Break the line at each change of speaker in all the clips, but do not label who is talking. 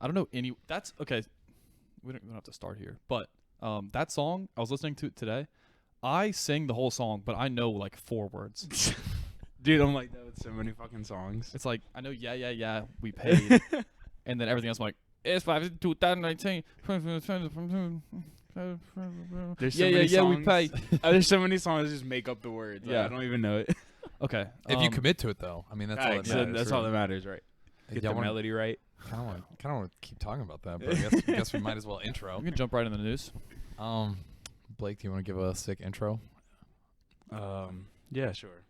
I don't know any. That's okay. We don't have to start here, but that song I was listening to today. I sing the whole song, but I know like 4 words.
Dude, I'm like that with so many fucking songs.
It's like I know yeah we paid, and then everything else I'm like it's 2019.
There's so
yeah
many songs.
we pay.
There's so many songs that just make up the words.
Yeah.
I don't even know it.
Okay,
If you commit to it, though, I mean that's all that
so
matters.
that's all that matters, right? Get the melody right.
Kind of want to keep talking about that, but I guess we might as well intro.
We can jump right into the news.
Blake, do you want to give a sick intro?
Yeah, sure.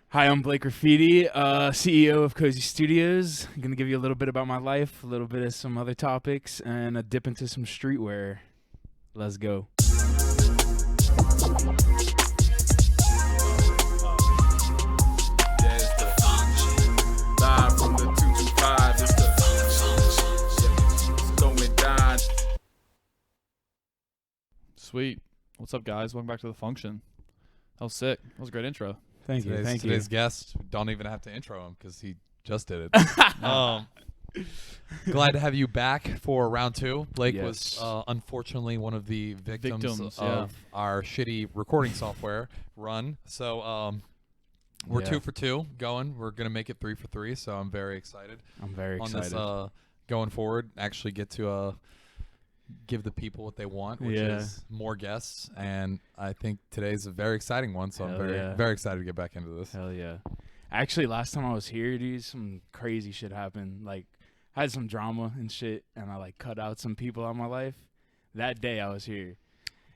Hi, I'm Blake Rafidi, CEO of Cozy Studios. I'm going to give you a little bit about my life, a little bit of some other topics, and a dip into some streetwear. Let's go.
Live from the 225, it's going down.
Sweet. What's up, guys? Welcome back to the function. That was sick. That was a great intro.
Thank you.
Today's guest, don't even have to intro him because he just did it. Glad to have you back for round 2. Blake was unfortunately one of the victims of our shitty recording software run. So we're 2 for 2 going. We're going to make it 3 for 3, so I'm very excited.
I'm very excited.
On this going forward, actually get to give the people what they want, which is more guests. And I think today's a very exciting one, so I'm very excited to get back into this.
Hell yeah. Actually, last time I was here, dude, some crazy shit happened. Like, I had some drama and shit, and I, like, cut out some people out of my life. That day I was here.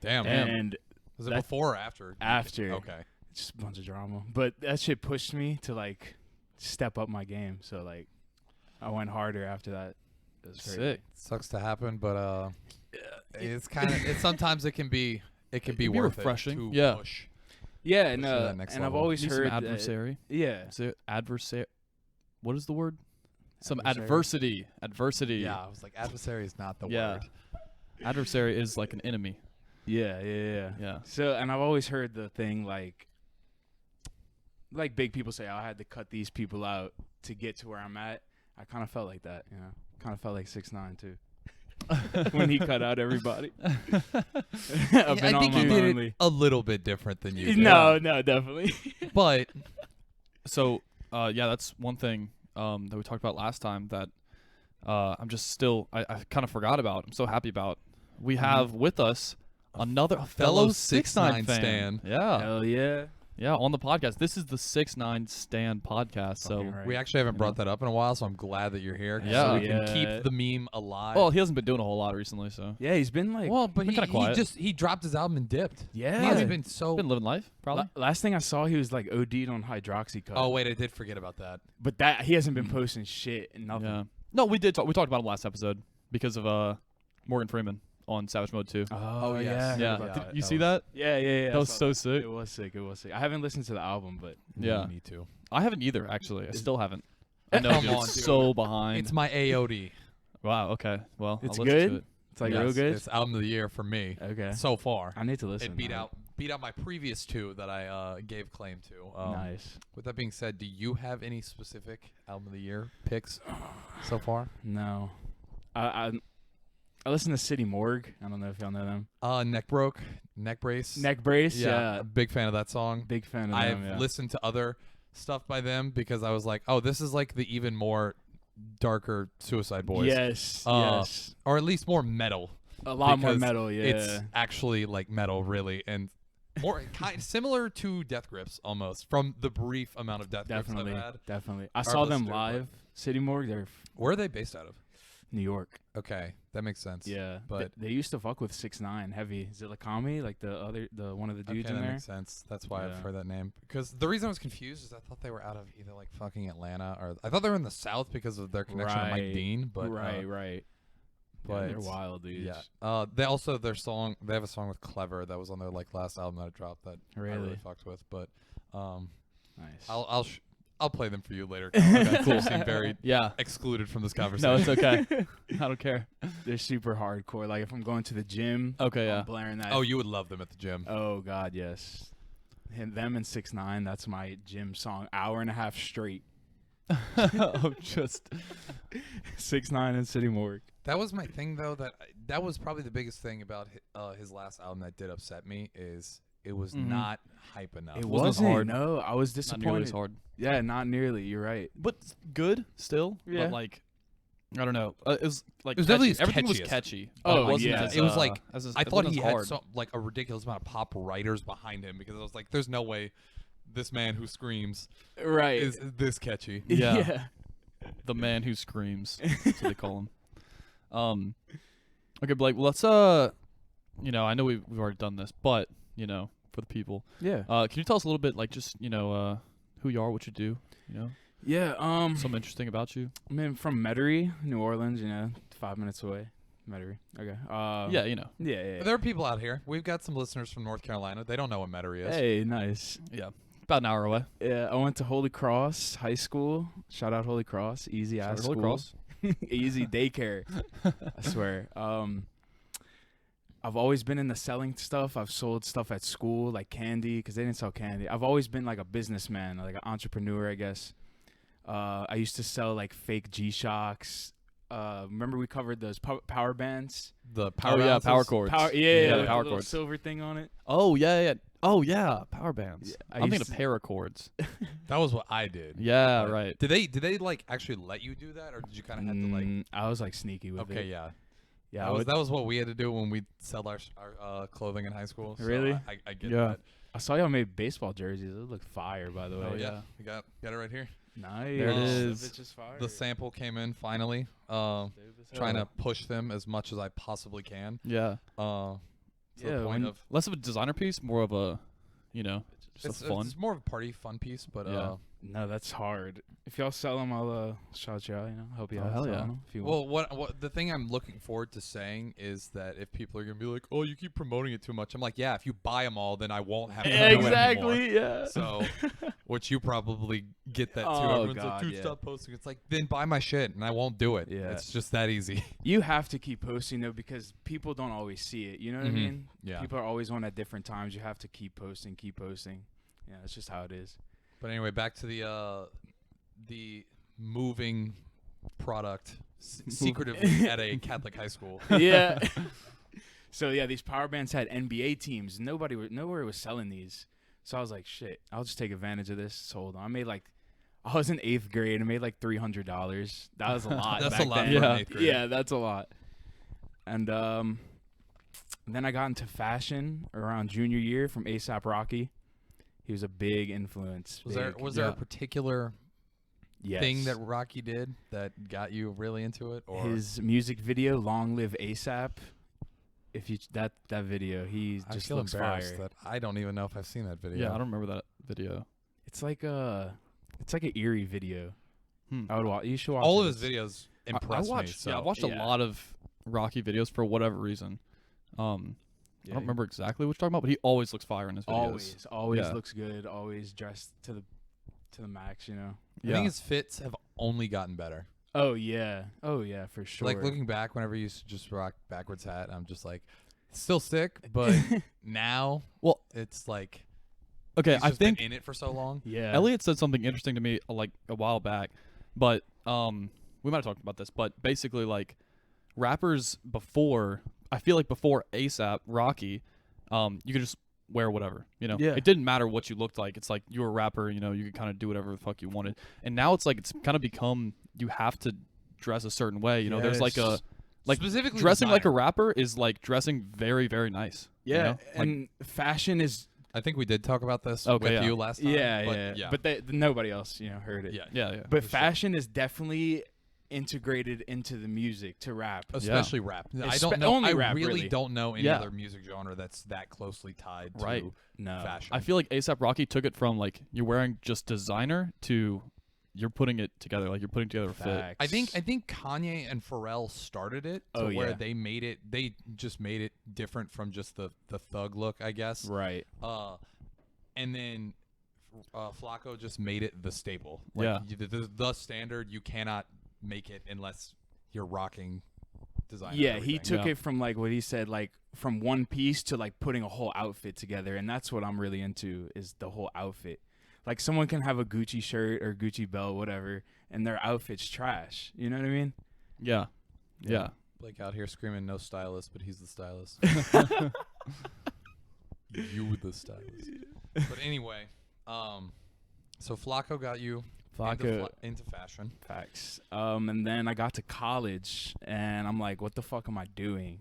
Damn.
And
was it before or after?
After.
Okay.
Just a bunch of drama. But that shit pushed me to, like, step up my game. So, like, I went harder after that. It was crazy.
Sick.
Sucks to happen, but it's kind of sometimes it can be worth
refreshing.
it to push.
Yeah,
and
I've always heard
some adversary.
Is
it adversary? What is the word? Some
Adversary?
Adversity.
Yeah, I was like, adversary is not the word.
Adversary is like an enemy.
Yeah. So, and I've always heard the thing like big people say, oh, I had to cut these people out to get to where I'm at. I kind of felt like that, you know. Kind of felt like 6ix9ine too. When he cut out everybody.
I think he did it a little bit different than you did.
No, definitely.
But
so that's one thing that we talked about last time that I'm just still I kind of forgot about. I'm so happy about. We have with us another fellow 6ix9ine
stan.
Yeah.
Hell yeah.
Yeah, on the podcast. This is the 6ix9ine Stan podcast. So
right.
We actually haven't brought that up in a while, so I'm glad that you're here.
Yeah.
So we can keep the meme alive.
Well, he hasn't been doing a whole lot recently, so.
Yeah, he's been like.
Well, but he dropped his album and dipped.
Yeah.
He hasn't been so.
Been living life, probably.
Last thing I saw, he was like OD'd on hydroxycut.
Oh wait, I did forget about that.
But that he hasn't been posting shit and nothing.
Yeah. No, we did. We talked about him last episode because of Morgan Freeman on Savage Mode 2.
Oh
yes.
Yeah. Did you see that?
Yeah.
That was so sick.
It was sick. I haven't listened to the album, but
yeah,
me too.
I haven't either. Actually, I still haven't. I know
Come
dude,
on,
it's
dude.
so behind.
It's my AOD.
Wow. Okay. Well,
It's
I'll listen
good?
to it.
it's like
Yes,
real good.
It's album of the year for me.
Okay.
So far,
I need to listen.
it beat out my previous 2 that I gave claim to.
Nice.
With that being said, do you have any specific album of the year picks so far?
No. I listen to City Morgue. I don't know if y'all know them.
Neck Brace.
Neck Brace.
Yeah, a big fan of that song.
Big fan of
I've
them. Yeah.
listened to other stuff by them because I was like, oh, this is like the even more darker Suicide Boys.
Yes.
Or at least more metal.
A lot more
because
metal. Yeah.
It's actually like metal, really, and more similar to Death Grips almost from the brief amount of Death Grips I've had.
Definitely. I saw them
listener,
live. City Morgue. They're
Where are they based out of?
New York.
Okay, that makes sense.
Yeah,
but
they used to fuck with 6ix9ine heavy. Zilakami, like the one of the dudes
okay,
in
that
there.
makes sense. That's why I've heard that name. Because the reason I was confused is I thought they were out of either like fucking Atlanta or I thought they were in the South because of their connection to Mike Dean. But
right.
But
they're wild dudes.
Yeah. They also they have a song with Clever that was on their like last album that I dropped that I really fucked with. But
nice.
I'll play them for you later. Okay, cool. You seem very excluded from this conversation.
No, it's okay. I don't care.
They're super hardcore. Like if I'm going to the gym, I'm blaring that.
Oh, you would love them at the gym.
Oh God, yes. And them and 6ix9ine, that's my gym song. Hour and a half straight.
of just
6ix9ine and City Morgue.
That was my thing, though. That was probably the biggest thing about his last album that did upset me is it was not hype enough.
It
wasn't
wasn't
hard.
No, I was
not
disappointed.
nearly as hard.
Yeah, not nearly. You're right.
But good still.
Yeah.
But like, I don't know. It was like
It was definitely
catchy. Everything was
catchiest.
catchy.
Oh,
but it wasn't
yeah.
as,
It was like I
it
thought
wasn't
he
as
had
hard.
like a ridiculous amount of pop writers behind him because I was like, there's no way this man who screams
Right.
is this catchy.
Yeah. The man who screams. That's what they call him. Okay, Blake. Well, let's I know we've already done this, but for the people,
Yeah.
can you tell us a little bit, like, just who you are, what you do,
Yeah.
something interesting about you?
I mean, from Metairie, New Orleans. 5 minutes away. Metairie. Okay.
Yeah,
Yeah.
There are people out here. We've got some listeners from North Carolina. They don't know what Metairie is.
Hey, nice.
yeah, about an hour away.
Yeah, I went to Holy Cross High School. Shout out Holy Cross. Easy
Shout out
ass
Holy
school.
Cross.
Easy daycare. I swear. I've always been into selling stuff. I've sold stuff at school, like candy, because they didn't sell candy. I've always been like a businessman, like an entrepreneur, I guess. I used to sell like fake G-Shocks. Remember we covered those power bands?
The power.
Oh yeah,
bounces.
power chords.
Yeah,
yeah,
with
power
the little
chords.
silver thing on it.
Oh yeah. Oh yeah, power bands.
Yeah,
I'm thinking of paracords.
That was what I did.
Yeah,
But
right.
Did they like actually let you do that, or did you kind of have to like?
I was like sneaky with it.
Okay, yeah.
Yeah,
That was what we had to do when we sell our clothing in high school. So
Really?
I get
Yeah.
that.
I saw y'all made baseball jerseys. Those look fire, by the way.
Oh, yeah.
We got it right here.
Nice.
There it
That
is.
bitch is fire.
The sample came in finally. Trying to push them as much as I possibly can.
Yeah,
To
Yeah,
the point
when-
of
less of a designer piece, more of a, just a fun.
it's more of a party fun piece, but
Yeah.
No, that's hard. If y'all sell them, I'll shout you out. Help you
Oh,
out.
hell
selling
yeah.
'em if you want.
well, what the thing I'm looking forward to saying is that if people are gonna be like, "Oh, you keep promoting it too much," I'm like, "Yeah, if you buy them all, then I won't have to do it anymore."
Yeah.
So, which you probably get that too.
Oh,
Everyone's
God,
like, "Dude,
yeah.
stop posting." It's like, then buy my shit, and I won't do it.
Yeah.
It's just that easy.
You have to keep posting though because people don't always see it. You know what I
Mhm.
mean?
Yeah.
People are always on at different times. You have to keep posting. Yeah, that's just how it is.
But anyway, back to the moving product secretively at a Catholic high school.
Yeah. So yeah, these power bands had NBA teams. Nowhere was selling these. So I was like, shit, I'll just take advantage of this. Sold them. I was in 8th grade. I made like $300. That was a lot.
That's
back
a lot
then.
for an
Yeah.
8th grade.
Yeah, that's a lot. And then I got into fashion around junior year from A$AP Rocky. He was a big influence.
Was there
Yeah.
a particular
Yes.
thing that Rocky did that got you really into it, or
his music video "Long Live A$AP"? If you that video, he
I
just
feel
looks
embarrassed
fire.
that I don't even know if I've seen that video.
Yeah, I don't remember that video.
It's like an eerie video.
Hmm.
I would watch. You should watch
All
it.
of his videos impress
I
me.
watched,
So.
yeah, I watched a
yeah.
lot of Rocky videos for whatever reason. I
Yeah,
don't remember exactly what you're talking about, but he always looks fire in his videos.
Always
Yeah.
looks good. Always dressed to the max.
I
Yeah.
think his fits have only gotten better.
Oh yeah, for sure.
Like looking back, whenever he used to just rock backwards hat, I'm just like, still sick, but now,
Well,
it's like,
okay,
he's
I
just been
think
in it for so long.
Yeah,
Elliot said something interesting to me like a while back, but we might have talked about this, but basically like rappers before, I feel like before A$AP Rocky, you could just wear whatever,
Yeah.
It didn't matter what you looked like. It's like you were a rapper, you could kind of do whatever the fuck you wanted. And now it's like it's kind of become you have to dress a certain way, There's like a
Yes.
like
Specifically
dressing like a
designer.
rapper is like dressing very very nice.
yeah,
Like,
and fashion is
I think we did talk about this
Okay,
with
yeah.
you last time.
yeah,
but
but nobody else heard it.
yeah.
yeah.
But
for sure.
fashion is definitely integrated into the music to rap.
Especially rap. I
Espe-
don't know.
only
I
rap,
really
really.
don't know any
Yeah.
other music genre that's that closely tied to
Right.
No,
fashion.
I feel like A$AP Rocky took it from like you're wearing just designer to you're putting it together, like you're putting together a fit.
facts.
I think Kanye and Pharrell started it to
Oh,
where
yeah.
they just made it different from just the thug look, I guess.
right.
And then Flacco just made it the staple. Like,
Yeah.
the standard. You cannot make it unless you're rocking designer.
Yeah,
and
he
everything.
took it from like what he said, like from one piece to like putting a whole outfit together, and that's what I'm really into is the whole outfit. Like someone can have a Gucci shirt or Gucci belt, whatever, and their outfit's trash. You know what I mean?
Yeah. Yeah.
Blake out here screaming no stylist, but he's the stylist. You the stylist. But anyway, so Flacco got you into fashion.
Facts. And then I got to college, and I'm like, what the fuck am I doing?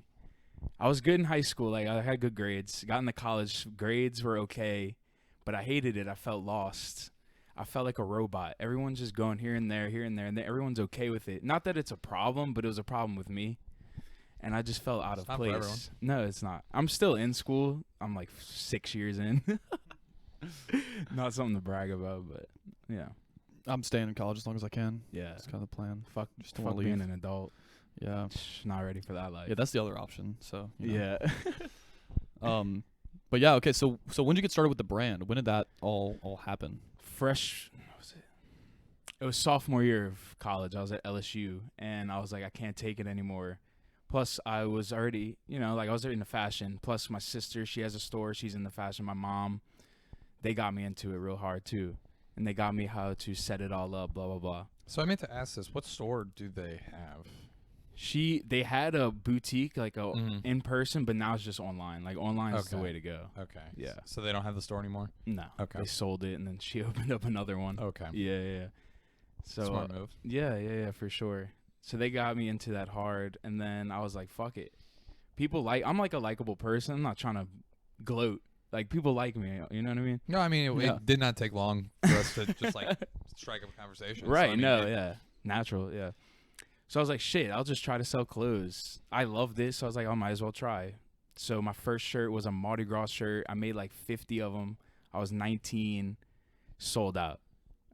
I was good in high school. Like, I had good grades. Got into college. Grades were okay, but I hated it. I felt lost. I felt like a robot. Everyone's just going here and there, and then everyone's okay with it. Not that it's a problem, but it was a problem with me. And I just felt out of place. For everyone. No, it's not. I'm still in school. I'm like 6 years in. Not something to brag about, but yeah.
I'm staying in college as long as I can.
Yeah.
That's kind of the plan.
Just don't want to leave. Being an adult.
Yeah.
Not ready for that life.
Yeah, that's the other option. So,
yeah.
But yeah, okay. So when did you get started with the brand? When did that all happen?
What was it? It was sophomore year of college. I was at LSU, and I was like, I can't take it anymore. Plus, I was already, I was already into fashion. Plus, my sister, she has a store. She's into fashion. My mom, they got me into it real hard, too. And they got me how to set it all up, blah, blah, blah.
So I meant to ask this. What store do they have?
They had a boutique, like in person, but now it's just online. Like, online is the way to go.
Okay.
Yeah.
So they don't have the store anymore?
No.
Okay.
They sold it, and then she opened up another one.
Okay.
Yeah. So,
smart move.
Yeah, for sure. So they got me into that hard, and then I was like, fuck it. I'm like a likable person. I'm not trying to gloat. Like, people like me, you know what I mean?
No, I mean, it did not take long for us to just, like, strike up a conversation.
Right, so, natural, yeah. So I was like, shit, I'll just try to sell clothes. I love this, so I was like, I might as well try. So my first shirt was a Mardi Gras shirt. I made, like, 50 of them. I was 19, sold out.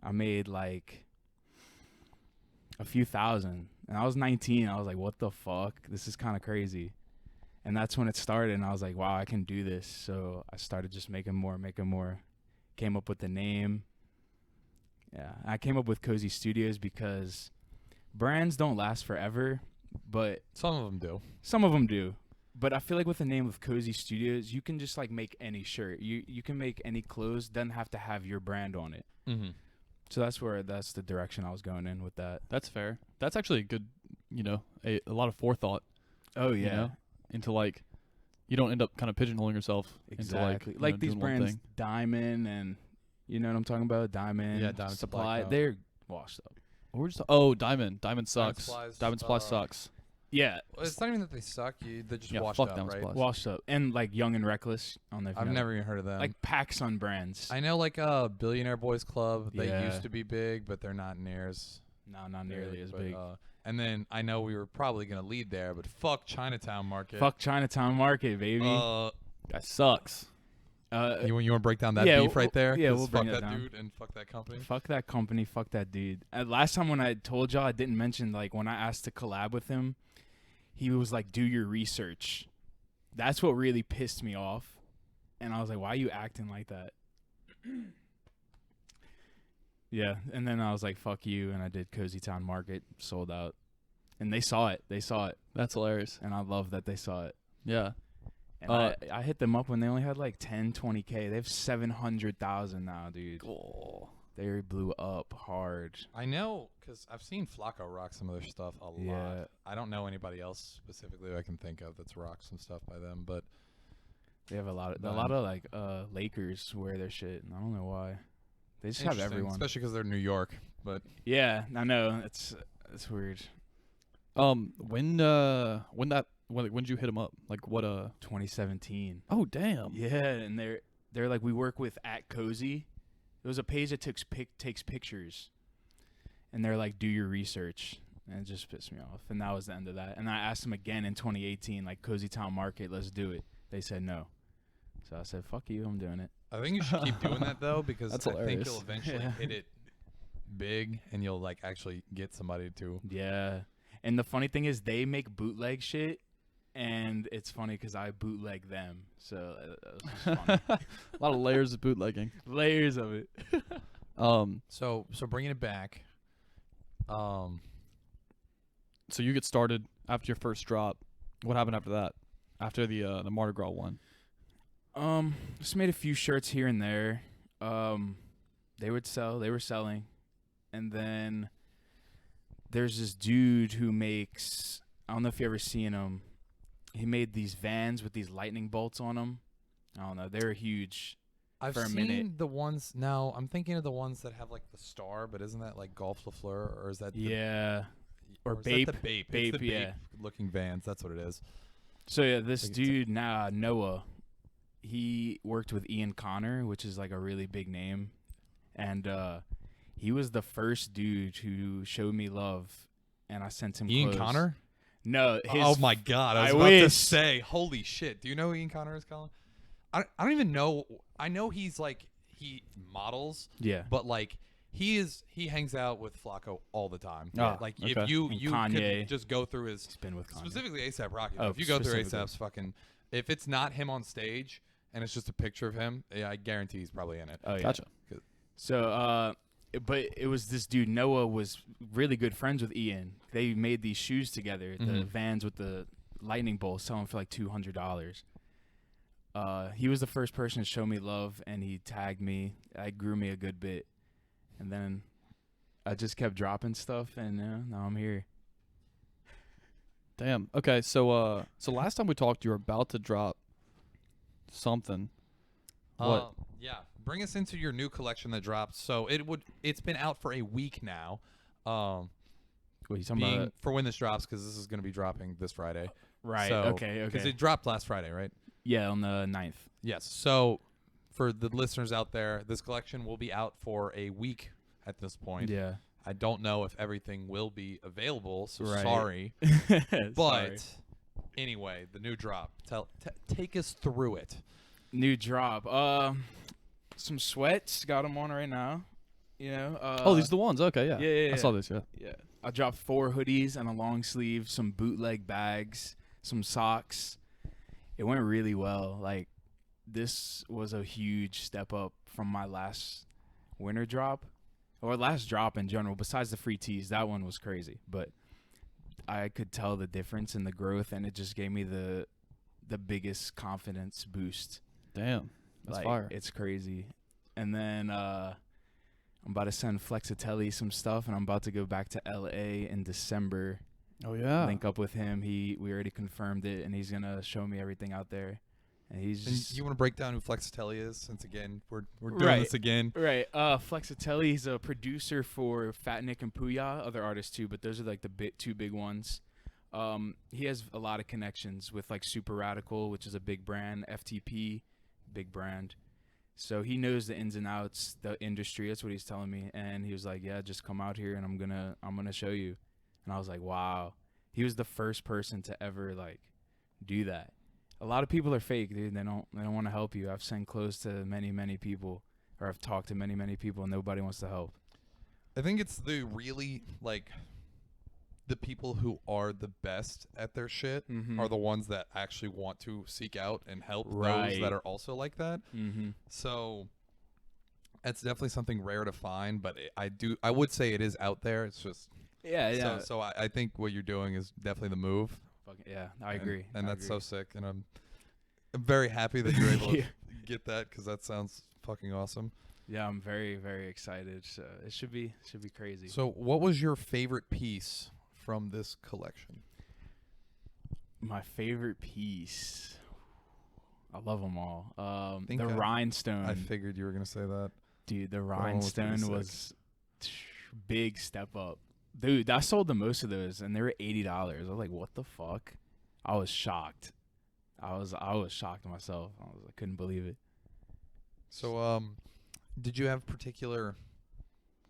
I made, like, a few thousand. And I was 19. I was like, what the fuck? This is kind of crazy. And that's when it started. And I was like, wow, I can do this. So I started just making more. Came up with the name. Yeah. I came up with Cozy Studios because brands don't last forever. But
some of them do.
But I feel like with the name of Cozy Studios, you can just like make any shirt. You can make any clothes. Doesn't have to have your brand on it.
Mm-hmm.
So that's the direction I was going in with that.
That's fair. That's actually a good, a lot of forethought.
Oh, yeah.
Into like, you don't end up kind of pigeonholing yourself.
Exactly.
Into like
these brands, Diamond and, you know what I'm talking about? Diamond.
Yeah, Diamond
Supply. They're washed up.
Diamond. Diamond sucks. Diamond Supply sucks.
Yeah.
Well, it's not even that they suck. They're just washed
fuck
up,
Diamond
right?
Supplies.
Washed up. And like Young and Reckless on their
I've never even heard of them.
Like PacSun brands.
I know like Billionaire Boys Club. They used to be big, but they're not near as
not nearly as big.
And then I know we were probably going to lead there, but fuck Chinatown Market.
Fuck Chinatown Market, baby.
That sucks.
You want to break down that beef right there?
Yeah, we'll bring
fuck
that
that
down.
dude and fuck that company.
Fuck that company. Fuck that dude. Last time when I told y'all, I didn't mention like when I asked to collab with him, he was like, do your research. That's what really pissed me off. And I was like, why are you acting like that? Yeah. And then I was like, fuck you. And I did Cozy Town Market, sold out. And they saw it.
That's hilarious.
And I love that they saw it.
Yeah.
And I hit them up when they only had like 10, 20K. They have 700,000 now, dude.
Oh.
They blew up hard.
I know, because I've seen Flacco rock some of their stuff a lot. I don't know anybody else specifically I can think of that's rocked some stuff by them, but
they have a lot of like Lakers wear their shit, and I don't know why. They just have everyone,
especially because they're New York. But
yeah, I know it's weird.
When did you hit them up? Like what?
2017.
Oh damn.
Yeah, and they're like, we work with @Cozy. It was a page that takes pictures, and they're like, do your research, and it just pissed me off. And that was the end of that. And I asked them again in 2018, like Cozy Town Market, let's do it. They said no. So I said, fuck you, I'm doing it.
I think you should keep doing that though, because
That's
I think
hilarious.
you'll eventually hit it big, and you'll like actually get somebody to.
Yeah. And the funny thing is, they make bootleg shit, and it's funny because I bootleg them. So that was just funny.
A lot of layers of bootlegging.
Layers of it.
So bringing it back.
So you get started after your first drop. What happened after that? After the Mardi Gras one?
Just made a few shirts here and there. They would sell. They were selling. And then there's this dude who makes, I don't know if you ever seen him. He made these vans with these lightning bolts on them. I don't know. They were huge.
I've
for a
seen
minute.
the ones. Now I'm thinking of the ones that have like the star, but isn't that like Golf Lafleur, or is that
Yeah. Or
is that
Bape.
the Bape? It's
Bape,
the
yeah.
Bape-looking vans. That's what it is.
So yeah, this
Like it's
dude now Noah, he worked with Ian Connor, which is like a really big name, and he was the first dude who showed me love, and I sent him
Ian
clothes.
Connor?
No, his
Oh my God! I was
I
about to
wish.
say, holy shit! Do you know who Ian Connor is, Colin? I don't even know. I know he's like he models,
yeah.
but like he hangs out with Flacco all the time.
Oh,
like
okay.
if you
And
you
Kanye.
could just go through his
He's been with Kanye.
specifically ASAP Rocky.
Oh,
If you go through
specifically.
ASAP's fucking, if it's not him on stage and it's just a picture of him, yeah, I guarantee he's probably in it.
Oh yeah.
Gotcha.
So but it was this dude Noah was really good friends with Ian. They made these shoes together, the
Mhm.
Vans with the lightning bolts, selling for like $200. He was the first person to show me love, and he tagged me. I grew me a good bit, and then I just kept dropping stuff, and now I'm here.
Damn. Okay, so last time we talked, you were about to drop something. What?
Yeah, bring us into your new collection that dropped. So it's been out for a week now.
What you talking about?
For when this drops, because this is going to be dropping this Friday.
Right.
So,
Okay.
Because
Okay.
it dropped last Friday, right?
Yeah, on the 9th.
Yes. So for the listeners out there, this collection will be out for a week at this point.
Yeah.
I don't know if everything will be available, so
Right.
sorry.
Sorry.
But anyway, the new drop. Take us through it.
New drop. Some sweats. Got them on right now. You know.
Oh, these are the ones. Okay, yeah.
yeah,
I saw this. Yeah.
Yeah. I dropped 4 hoodies and a long sleeve, some bootleg bags, some socks. It went really well. Like, this was a huge step up from my last winter drop, or last drop in general. Besides the free tees, that one was crazy. But I could tell the difference in the growth, and it just gave me the biggest confidence boost.
Damn. That's
Like,
fire.
It's crazy. And then I'm about to send Flexatelli some stuff, and I'm about to go back to LA in December.
Oh yeah.
Link up with him. We already confirmed it, and he's gonna show me everything out there. And he's
And
just
you want to break down who Flexatelli is, since again we're doing
Right.
this again.
right. Flexatelli, he's a producer for Fat Nick and Puya, other artists too, but those are like the two big ones. He has a lot of connections with like Super Radical, which is a big brand, FTP, big brand. So he knows the ins and outs, the industry. That's what he's telling me. And he was like, "Yeah, just come out here, and I'm gonna show you." And I was like, "Wow." He was the first person to ever like do that. A lot of people are fake, dude. They don't want to help you. I've sent clothes to many people, or I've talked to many people, and nobody wants to help.
I think it's the really like the people who are the best at their shit
Mhm.
are the ones that actually want to seek out and help those
Right.
that are also like that.
Mm-hmm.
So it's definitely something rare to find, but I would say it is out there. It's just
Yeah.
So I think what you're doing is definitely the move.
Yeah, I
And-
agree.
and
I
that's
agree.
so sick. And I'm very happy that you're able to
Yeah.
get that, because that sounds fucking awesome.
Yeah, I'm very excited. So it should be crazy.
So what was your favorite piece from this collection?
My favorite piece. I love them all.
Think
The
I-
rhinestone.
I figured you were gonna say that.
Dude, the
one was pretty
rhinestone
sick.
was big step up. Dude, I sold the most of those, and they were $80. I was like, what the fuck? I was shocked. I was shocked myself. I couldn't believe it.
So did you have particular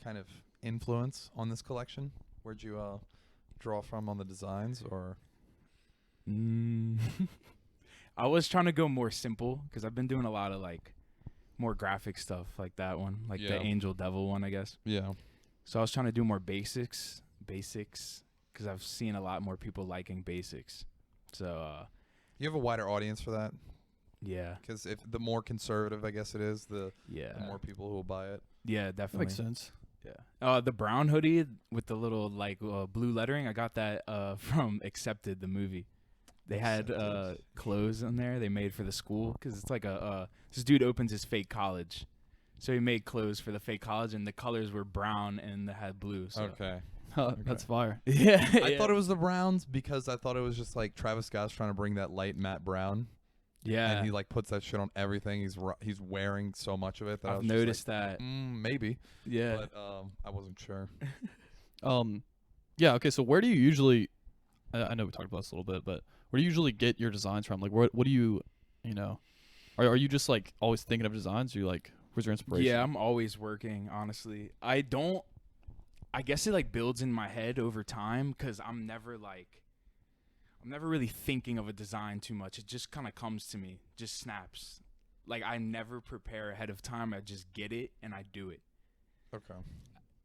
kind of influence on this collection? Where'd you draw from on the designs, or?
I was trying to go more simple because I've been doing a lot of like more graphic stuff, like that one, like
Yeah.
the Angel Devil one, I guess.
Yeah.
So I was trying to do more basics, because I've seen a lot more people liking basics. So
You have a wider audience for that,
yeah,
because if the more conservative, I guess it is, the more people who will buy it.
yeah,
That
definitely.
makes sense.
Yeah. The brown hoodie with the little like blue lettering, I got that from Accepted, the movie. They had clothes in there they made for the school, because it's like this dude opens his fake college. So he made clothes for the fake college, and the colors were brown and they had blue. So.
Okay.
That's fire.
Yeah.
I thought it was the browns because I thought it was just like Travis Scott's trying to bring that light matte brown.
Yeah.
And he like puts that shit on everything. He's wearing so much of it that I
I've
was
noticed
just like,
that.
Maybe.
Yeah.
But I wasn't sure.
Yeah. Okay. So where do you usually? I know we talked about this a little bit, but where do you usually get your designs from? Like, what do you, are you just like always thinking of designs? Or you like, where's your inspiration?
Yeah, I'm always working. Honestly, I guess it like builds in my head over time because I'm never really thinking of a design too much. It just kind of comes to me, just snaps. Like I never prepare ahead of time. I just get it and I do it.
Okay.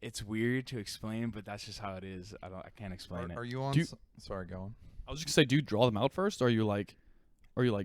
It's weird to explain, but that's just how it is. I can't explain it.
Are you on? Sorry, go on.
I was just gonna say, do you draw them out first, or are you like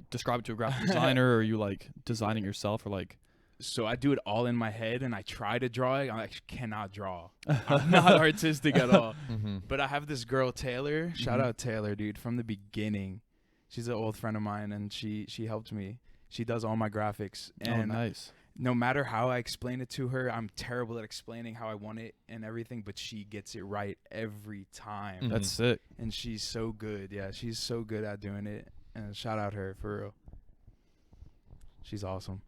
describe it to a graphic designer, or are you like designing yourself, or like?
So I do it all in my head, and I try to draw it. I actually cannot draw. I'm not artistic at all.
Mm-hmm.
But I have this girl, Taylor. Shout out Taylor, dude, from the beginning. She's an old friend of mine, and she helped me. She does all my graphics. And
nice.
No matter how I explain it to her, I'm terrible at explaining how I want it and everything, but she gets it right every time.
Mhm.
That's sick.
And she's so good. Yeah, she's so good at doing it. And shout out her, for real. She's awesome.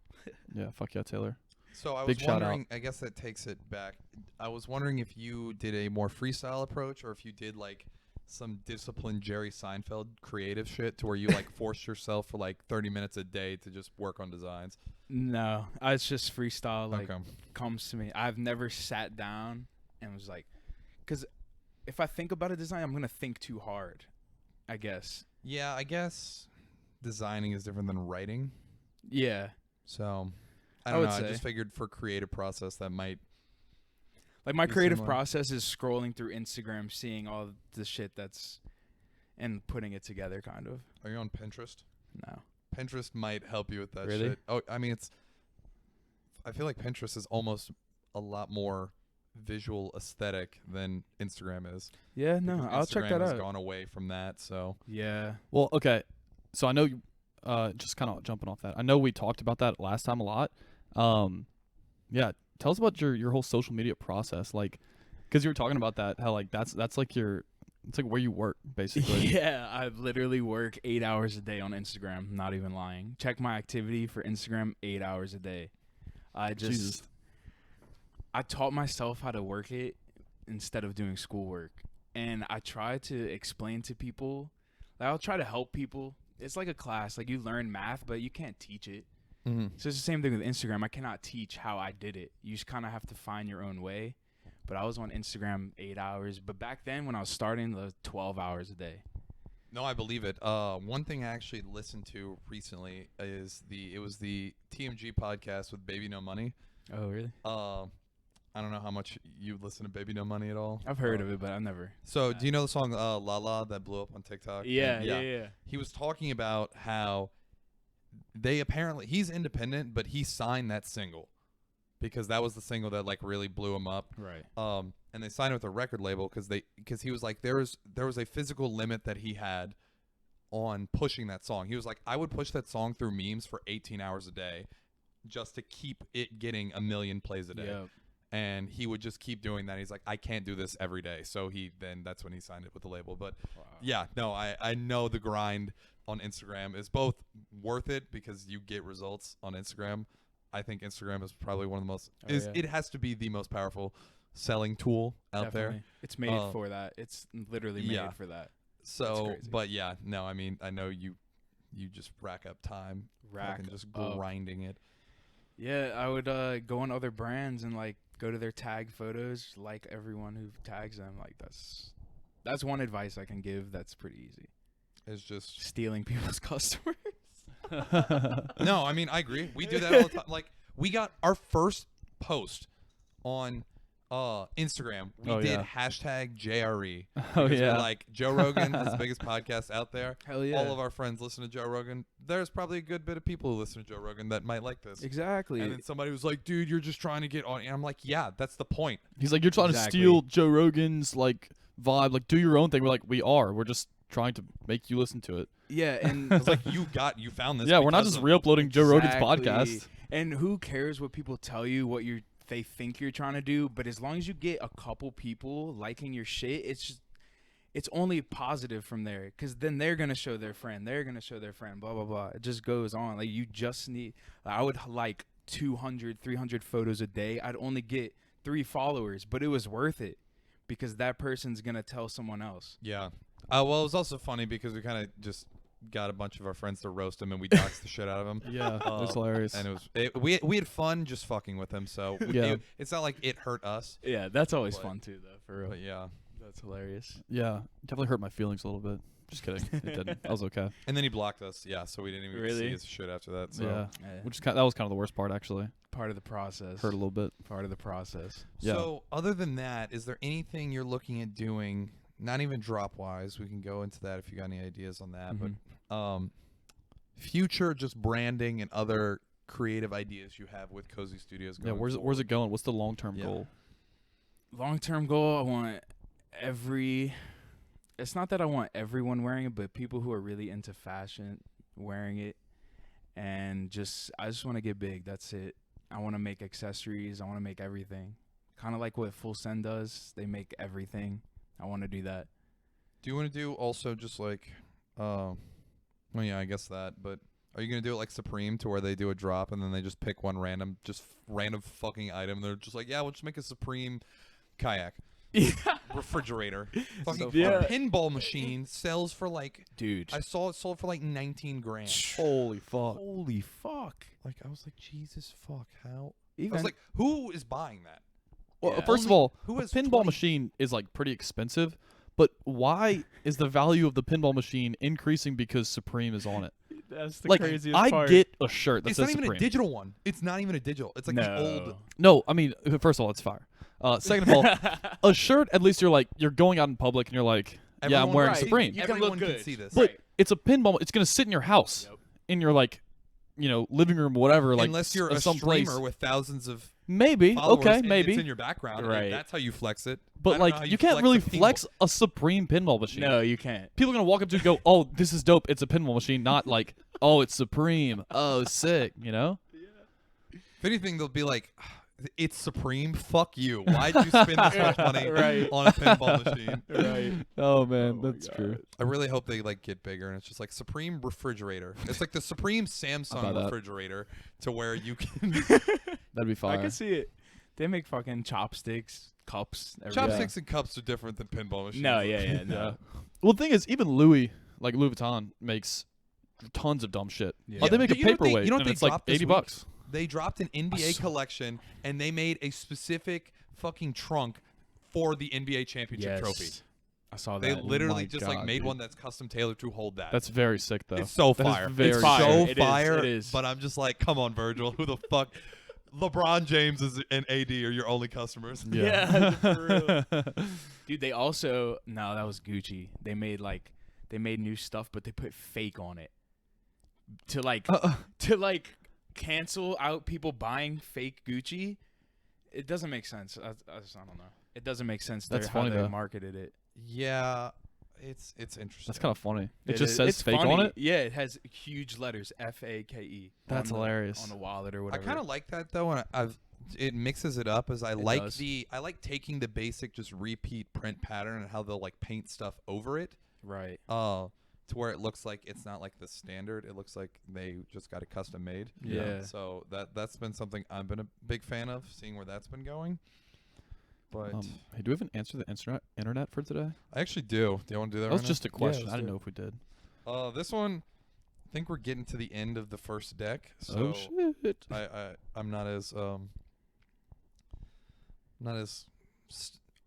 Yeah, fuck yeah, Taylor.
So I was
Big shout
wondering, I guess that takes it back. I was wondering if you did a more freestyle approach or if you did like some disciplined Jerry Seinfeld creative shit to where you like forced yourself for like 30 minutes a day to just work on designs.
No, it's just freestyle. Like,
Okay.
comes to me. I've never sat down and was like, because if I think about a design, I'm going to think too hard, I guess.
Yeah, I guess designing is different than writing.
Yeah.
So I
I
don't
would
know. I
say.
just figured for creative process that might.
Like my
Be
creative
similar.
process is scrolling through Instagram, seeing all the shit and putting it together, kind of.
Are you on Pinterest?
No.
Pinterest might help you with that
Really?
shit. Oh, I mean, I feel like Pinterest is almost a lot more visual aesthetic than Instagram is.
Yeah, no,
Because
I'll check
Instagram
that
has
out.
gone away from that, so.
Yeah.
Well, okay. So I know you, just kind of jumping off that. I know we talked about that last time a lot. Yeah, tell us about your whole social media process, like, because you were talking about that, how like that's like it's like where you work basically.
Yeah, I literally work 8 hours a day on Instagram. Not even lying. Check my activity for Instagram 8 hours a day.
Jesus.
I taught myself how to work it instead of doing schoolwork, and I try to explain to people. Like, I'll try to help people. It's like a class. Like, you learn math, but you can't teach it.
Mm-hmm.
So it's the same thing with Instagram. I cannot teach how I did it. You just kind of have to find your own way. But I was on Instagram 8 hours. But back then, when I was starting, it was 12 hours a day.
No, I believe it. One thing I actually listened to recently is it was the TMG podcast with Baby No Money.
Oh, really?
I don't know how much you listen to Baby No Money at all.
I've heard of it, but I've never.
So, do you know the song La La that blew up on TikTok?
Yeah.
He was talking about how he's independent, but he signed that single because that was the single that like really blew him up.
Right.
And they signed it with a record label because he was like there was a physical limit that he had on pushing that song. He was like, I would push that song through memes for 18 hours a day just to keep it getting 1 million plays a day.
Yep.
And he would just keep doing that. He's like, I can't do this every day. So that's when he signed it with the label. But yeah, no, I know the grind on Instagram is both worth it because you get results on Instagram. I think Instagram is probably one of the most it has to be the most powerful selling tool out there.
It's made for that. It's literally made for that.
So, but yeah, no, I mean, I know you just rack up time, just grinding it.
Yeah, I would go on other brands and like go to their tag photos, like everyone who tags them. Like that's one advice I can give. That's pretty easy.
It's just
Stealing people's customers.
No, I mean, I agree. We do that all the time. Like, we got our first post on Instagram. We did hashtag JRE.
Oh
Because
yeah.
we're like, Joe Rogan is the biggest podcast out there.
Hell yeah.
All of our friends listen to Joe Rogan. There's probably a good bit of people who listen to Joe Rogan that might like this.
Exactly.
And then somebody was like, dude, you're just trying to get on. And I'm like, yeah, that's the point.
He's like, you're trying to steal Joe Rogan's like vibe. Like, do your own thing. We're like, we are. We're just trying to make you listen to it.
Yeah, and
It's like, you found this.
Yeah, we're not just re-uploading Joe Rogan's podcast.
And who cares what people tell you, what they think you're trying to do? But as long as you get a couple people liking your shit, it's only positive from there. Because then they're gonna show their friend, blah blah blah. It just goes on. Like you just need. I would like 200, 300 photos a day. I'd only get 3 followers, but it was worth it because that person's gonna tell someone else.
Yeah. Well, it was also funny because we kind of just got a bunch of our friends to roast him, and we doxed the shit out of him.
Yeah, it was hilarious.
And we had fun just fucking with him. So it's not like it hurt us.
Yeah, that's always fun too, though. For real.
But yeah,
That's hilarious.
Yeah, definitely hurt my feelings a little bit. Just kidding. It didn't. I was okay.
And then he blocked us. Yeah, so we didn't even see his shit after that. So.
Yeah, which is that was kind of the worst part actually.
Part of the process.
Hurt a little bit.
Part of the process.
Yeah.
So other than that, is there anything you're looking at doing? Not even drop wise. We can go into that if you got any ideas on that. But future just branding and other creative ideas you have with Cozy Studios.
Yeah, where's it going? What's the long-term goal?
Long-term goal, I want it's not that I want everyone wearing it, but people who are really into fashion wearing it. And I just want to get big. That's it. I want to make accessories. I want to make everything. Kind of like what Full Send does. They make everything. I want to do that.
Do you want to do also just like, well, yeah, I guess that, but are you going to do it like Supreme to where they do a drop and then they just pick one random fucking item? They're just like, yeah, we'll just make a Supreme kayak.
Yeah.
Refrigerator. Fucking
Yeah.
a pinball machine sells for like,
Dude.
I saw it sold for like 19 grand.
Holy fuck.
Holy fuck.
Like, I was like, Jesus fuck, how? I
Even
was like, who is buying that?
Well,
Yeah.
first of all,
Who
a
has
pinball
20
machine is like pretty expensive, but why is the value of the pinball machine increasing because Supreme is on it?
that's the
Like,
craziest
I
part.
get a shirt that
It's
says
not even
Supreme.
a digital one. It's not even a digital. It's like the old.
No, I mean, first of all, it's fire. Second of all, a shirt, at least you're going out in public and you're like, yeah, I'm
Everyone-
wearing
right.
Supreme.
You can
Everyone
look
can
good.
see this.
But
Right.
it's a pinball. It's going to sit in your house,
Yep.
in your like, living room, whatever. Like
Unless you're a
someplace.
streamer with thousands of
Maybe.
followers
Okay,
and
maybe.
it's in your background.
Right.
And that's how you flex it. I
But
don't know how
like, you can't really
a pinball-
flex a Supreme pinball machine.
No, you can't.
People are gonna walk up to you and go, "Oh, this is dope. It's a pinball machine." Not like, "Oh, it's Supreme. Oh, sick." You know?
If anything, they'll be like, "It's Supreme. Fuck you. Why'd you spend this much money
Right.
on a pinball machine?"
Right.
Oh man,
my
that's
God.
true.
I really hope they like get bigger and it's just like Supreme refrigerator. It's like the Supreme
About
Samsung
that.
refrigerator to where you can
That'd be
I
fire.
can see it. They make fucking chopsticks, cups. everything.
chopsticks and cups are different than pinball machines.
No, yeah,
Yeah.
no.
Well, the thing is, even Louis Vuitton makes tons of dumb shit.
Yeah.
Oh, they make a
You know what they-
paperweight,
you know what
and
they
it's like
dropped this
$80.
They dropped an NBA collection and they made a specific fucking trunk for the NBA championship trophy.
I saw that.
They literally
my
just
God,
like made
dude.
one that's custom tailored to hold that.
That's very sick, though.
It's so
That is
fire.
very
It's
fire.
so
It is,
fire.
it is.
But I'm just like, come on, Virgil. Who the fuck? LeBron James and AD are your only customers.
Yeah, for real. Dude, they also that was Gucci. They made new stuff, but they put fake on it to like cancel out people buying fake Gucci. It doesn't make sense. I don't know. It doesn't make sense.
That's
how
funny,
they
though.
marketed it.
Yeah, it's interesting.
That's kind of funny. It
It
just
is-
says
it's
fake
funny.
on it.
Yeah, it has huge letters FAKE.
That's hilarious.
On the wallet or
I
whatever.
kind of like that though, and it mixes it up. As I
does.
like taking the basic just repeat print pattern and how they'll like paint stuff over it.
right.
To where it looks like it's not like the standard. It looks like they just got it custom made.
Yeah.
So that's been something I've been a big fan of, seeing where that's been going. But
Hey, do we have an answer to the internet for today?
I actually do. Do you want to do that?
That was
right
just a question.
let's
I didn't
do
know
it.
if we did.
now? This one, I think we're getting to the end of the first deck. So
Oh shit!
I'm not as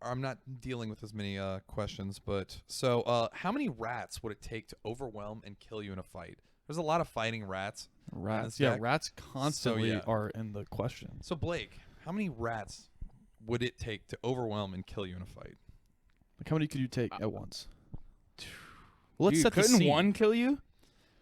I'm not dealing with as many questions, but so how many rats would it take to overwhelm and kill you in a fight? There's a lot of fighting rats.
Rats.
this
Yeah,
deck.
rats constantly
yeah.
are in the question.
So Blake, how many rats would it take to overwhelm and kill you in a fight?
Like, how many could you take at once? Well, let's
Dude,
set the
couldn't
scene.
one kill you?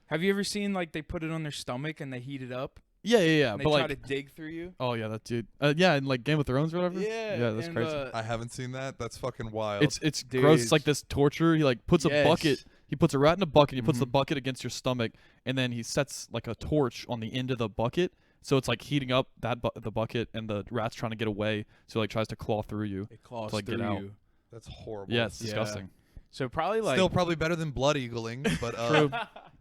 Have you ever seen like they put it on their stomach and they heat it up?
Yeah.
And they
But
try
like,
to dig through you.
oh yeah, that dude. Yeah, in like Game of Thrones or whatever.
Yeah.
Yeah, that's
and,
crazy.
I haven't seen that. That's fucking wild.
It's gross. It's like this torture. He like puts a
Yes.
bucket. He puts a rat in a bucket. He puts the
Mhm.
bucket against your stomach, and then he sets like a torch on the end of the bucket So it's like heating up the bucket, and the rat's trying to get away. So it, like tryes to claw through you.
It claws
to, like,
through
get out.
you.
That's horrible.
Yeah, it's
Yeah.
disgusting.
So probably like
Still probably better than blood eagling, but I don't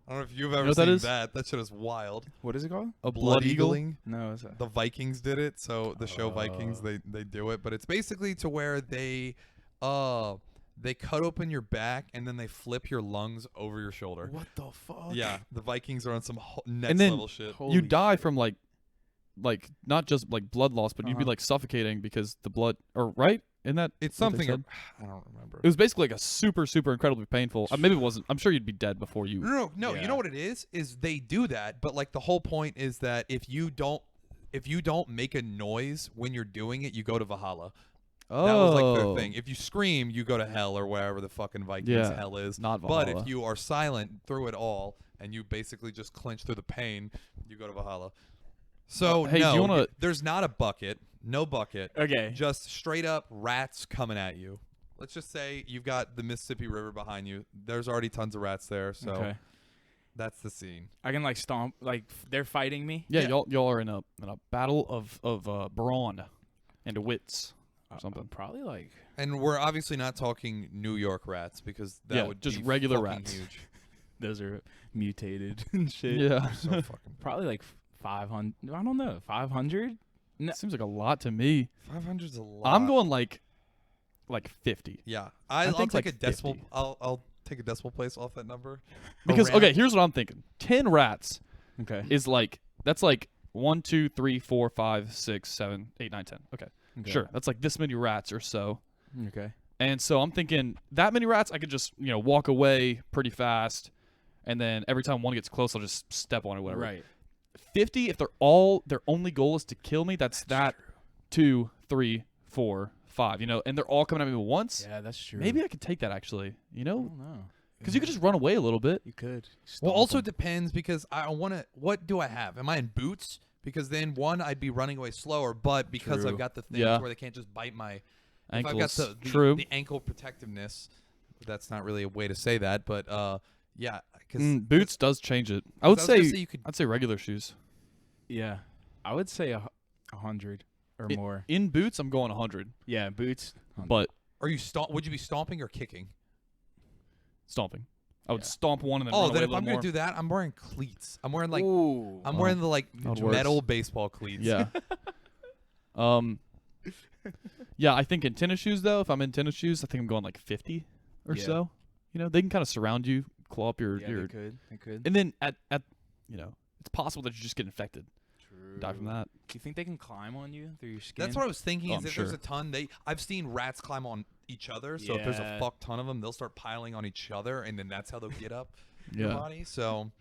know if you've ever
what that
seen
is?
that. That shit is wild.
what is it called?
A
Blood
eagle.
eagling.
No, it's a,
The Vikings did it, so the show Vikings they do it, but it's basically to where they cut open your back and then they flip your lungs over your shoulder.
what the fuck?
Yeah, the Vikings are on some next
And then
level shit.
Holy
You die
shit.
from like not just like blood loss, but you'd be
Uh-huh.
like suffocating because the blood, or right? Isn't that
It's
what they
something
said?
I don't remember.
It was basically like a super incredibly painful. Maybe it wasn't. I'm sure you'd be dead before you.
No.
Yeah.
You know what it is? Is they do that, but like the whole point is that if you don't make a noise when you're doing it, you go to Valhalla.
Oh,
That was like their thing. If you scream, you go to hell or wherever the fucking Vikings
Yeah,
hell is.
not
But
Valhalla.
if you are silent through it all and you basically just clench through the pain, you go to Valhalla. So
hey, do
no,
you wanna-
there's not a bucket, no bucket.
Okay.
Just straight up rats coming at you. Let's just say you've got the Mississippi River behind you. There's already tons of rats there, so
Okay.
that's the scene.
I can like stomp. Like they're fighting me.
Yeah,
Yeah.
y'all are in a battle of brawn and wits or something.
Probably like
And we're obviously not talking New York rats because that
Yeah,
would
just
be
regular
fucking
rats.
huge.
those are mutated and shit.
Yeah,
So fucking
Probably like 500. I don't know. 500. No.
seems like a lot to me.
500's a lot.
I'm going like 50.
Yeah,
I
I'll
think
take
like
a decimal.
50.
I'll take a decimal place off that number.
Because
Around-
okay, here's what I'm thinking. 10 rats
Okay.
is like that's like 1, 2, 3, 4, 5, 6, 7, 8, 9, 10. Okay.
Okay.
Sure. That's like this many rats or so.
Okay.
And so I'm thinking that many rats, I could just, walk away pretty fast. And then every time one gets close, I'll just step on it, whatever.
Right.
50, if their only goal is to kill me, that's 2, 3, 4, 5, and they're all coming at me at once.
Yeah, that's true.
Maybe I could take that actually,
I don't know.
because you could just run away a little bit.
You could.
Well,
Stomp
also
'em.
depends because I want to. What do I have? Am I in boots? Because then one, I'd be running away slower, but because
True.
I've got the things
Yeah.
where they can't just bite my.
Ankles.
If I've got
True.
the ankle protectiveness, that's not really a way to say that, but yeah, because
Boots does change it. I would
I was gonna
say,
say you could-
I'd say regular shoes.
Yeah, I would say 100 or
It-
more.
In boots, I'm going 100,
Yeah, boots. 100.
but
are you would you be stomping or kicking?
stomping. I would
Yeah.
stomp one and then
Oh,
run away
then
a
if
little
I'm
more.
gonna do that, I'm wearing cleats. I'm wearing like
Ooh.
I'm
Oh,
wearing the like
that works.
metal baseball cleats.
Yeah. Yeah, I think in tennis shoes though, if I'm in tennis shoes, I think I'm going like 50 or
Yeah.
so. They can kind of surround you, claw up your
Yeah, they could. They could.
and then at it's possible that you just get infected,
True.
die from that.
Do you think they can climb on you through your skin?
That's what I was thinking.
Oh,
Is
I'm
if there's
sure.
a ton, I've seen rats climb on each other. So if there's a
Yeah.
fuck ton of them, they'll start piling on each other, and then that's how they'll get up your
Yeah.
body. So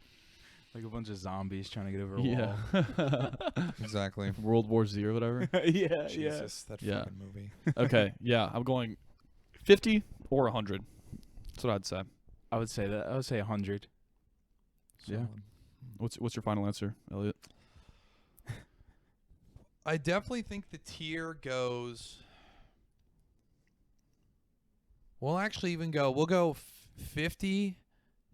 like a bunch of zombies trying to get over a
Yeah.
wall.
exactly.
World War Z or whatever.
yeah,
Jesus, that
Yeah.
fucking movie.
Okay, yeah, I'm going 50 or 100. That's what I'd say.
I would say that. I would say 100.
Yeah. What's your final answer, Elliot?
I definitely think the tier goes. We'll actually even go. We'll go 50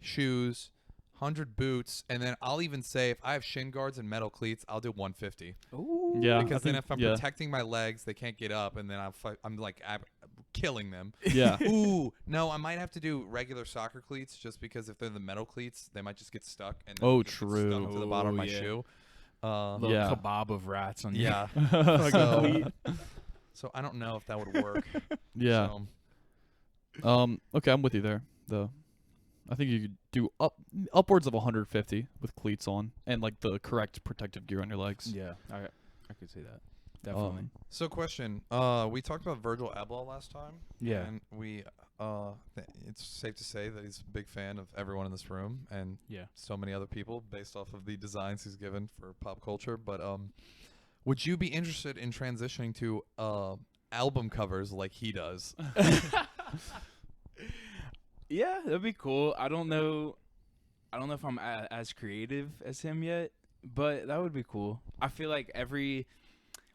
shoes, 100 boots, and then I'll even say if I have shin guards and metal cleats, I'll do 150.
Ooh.
Yeah.
Because
I
then
think-
if I'm
yeah.
protecting my legs, they can't get up, and then I'm like killing them.
Yeah.
Ooh, no, I might have to do regular soccer cleats just because if they're the metal cleats, they might just get stuck and then
Oh,
get
true.
stuck to the bottom of
Oh,
my
yeah.
shoe.
Little
Yeah.
kebab of rats on you.
Yeah.
Fucking
So I don't know if that would work.
Yeah.
So,
Okay, I'm with you there, though. I think you could do upwards of 150 with cleats on and like the correct protective gear on your legs.
Yeah, I could say that. Definitely.
so question. We talked about Virgil Abloh last time.
Yeah.
And we it's safe to say that he's a big fan of everyone in this room and
Yeah.
so many other people based off of the designs he's given for pop culture. But would you be interested in transitioning to album covers like he does?
Yeah, that'd be cool. I don't know if I'm as creative as him yet, but that would be cool. I feel like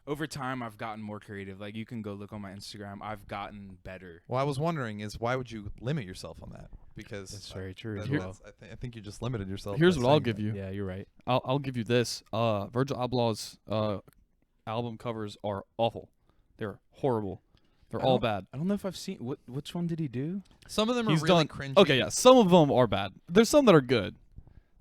over time I've gotten more creative. Like you can go look on my Instagram. I've gotten better.
Well, I was wondering is why would you limit yourself on that? because
That's very true as
that's-
well.
I think you just limited yourself.
Here's
by
what I'll
saying
give
that.
you.
Yeah, you're right.
I'll give you this. Virgil Ablah's album covers are awful. They're horrible. They're
I
all
don't-
bad.
I don't know if I've seen which one did he do?
Some of them are
He's
really
done
cringy.
Okay, yeah. Some of them are bad. There's some that are good.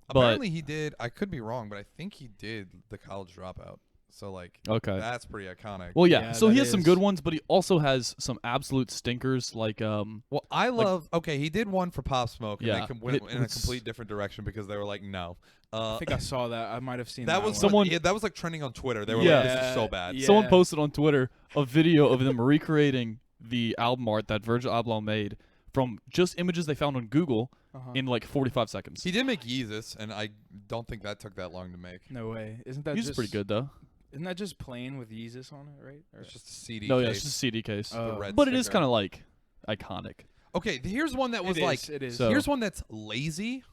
But
Apparently he did. I could be wrong, but I think he did the College Dropout. So like,
okay.
that's pretty iconic.
Well, yeah.
Yeah,
So he
that
has some
is.
good ones, but he also has some absolute stinkers. Like
Well, I love. Okay, he did one for Pop Smoke, and
Yeah,
they went in a
it's-
complete different direction because they were like, no.
I think I saw that. I might have seen
that was
one.
Someone-
yeah, that was like trending on Twitter. They were
Yeah.
like, this is so bad.
Yeah.
someone posted on Twitter a video of them recreating the album art that Virgil Abloh made from just images they found on Google
Uh-huh.
in like 45 seconds.
He did make Yeezus, and I don't think that took that long to make.
No way. Isn't that
He's
just
pretty good though.
Isn't that just plain with Yeezus on it, right? Or-
It's just a CD.
No, yeah,
case.
it's just a CD case.
The
Oh.
red
But it is
sticker.
kind of like iconic.
Okay, here's one that was
It
like.
is, it is.
So-
Here's one that's lazy.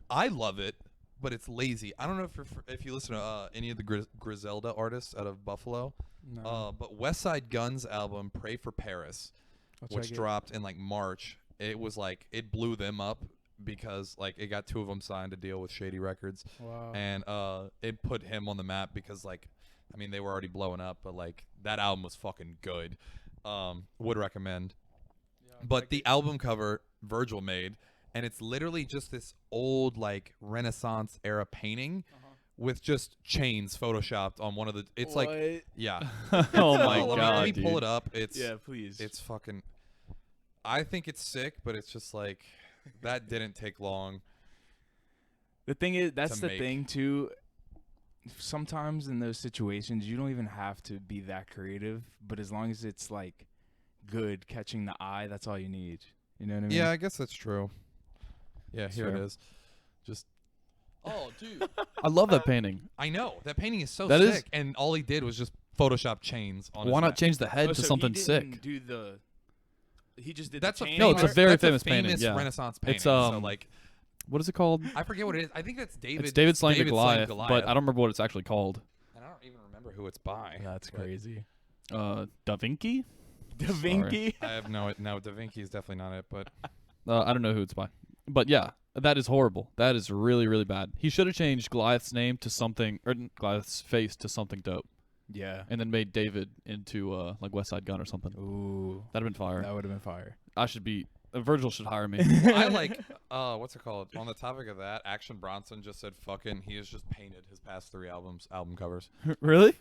I love it, but it's lazy. I don't know if you listen to any of the Griselda artists out of Buffalo,
No.
but West Side Gun's album "Pray for Paris,"
I'll
which
check it.
dropped in like March, it was like it blew them up because like it got 2 of them signed to deal with Shady Records,
Wow.
and it put him on the map because like, I mean they were already blowing up, but like that album was fucking good. Would recommend. But the album cover Virgil made, and it's literally just this old like Renaissance era painting with just chains photoshopped on one of the. It's like,
What?
yeah.
Oh my
Let
god,
me
dude.
pull it up. It's
Yeah, please.
it's fucking. I think it's sick, but it's just like that didn't take long.
The thing is, that's
to
the
make.
thing too. Sometimes in those situations, you don't even have to be that creative, but as long as it's like good, catching the eye, that's all you need. You know what I mean?
Yeah, I guess that's true. Yeah,
That's
here
fair.
it is. Just
Oh, dude. I love that painting.
I know that painting is so
That is-
sick, and all he did was just Photoshop chains on.
Why
his
not
map.
change the head
Oh,
to
so
something
he
sick?
didn't do the. He just did.
That's
the
a
chain
No, it's a
art?
very
that's
famous
a
painting,
famous
yeah.
Renaissance painting.
It's,
so like
What is it called?
I forget what it is. I think that's David.
It's David slaying the
David
Goliath, but I don't remember what it's actually called.
And I don't even remember who it's by.
That's
but
crazy.
Da Vinci?
Da Vinci.
I have no. Da Vinci is definitely not it, but
I don't know who it's by. But yeah, that is horrible. That is really, really bad. He should have changed Goliath's name to something, or Goliath's face to something dope,
Yeah.
and then made David into like West Side Gun or something.
Ooh.
That'd have been fire.
That would have been fire.
I should be. Virgil should hire me.
I like. What's it called? On the topic of that, Action Bronson just said fucking. He has just painted his past 3 album covers.
Really?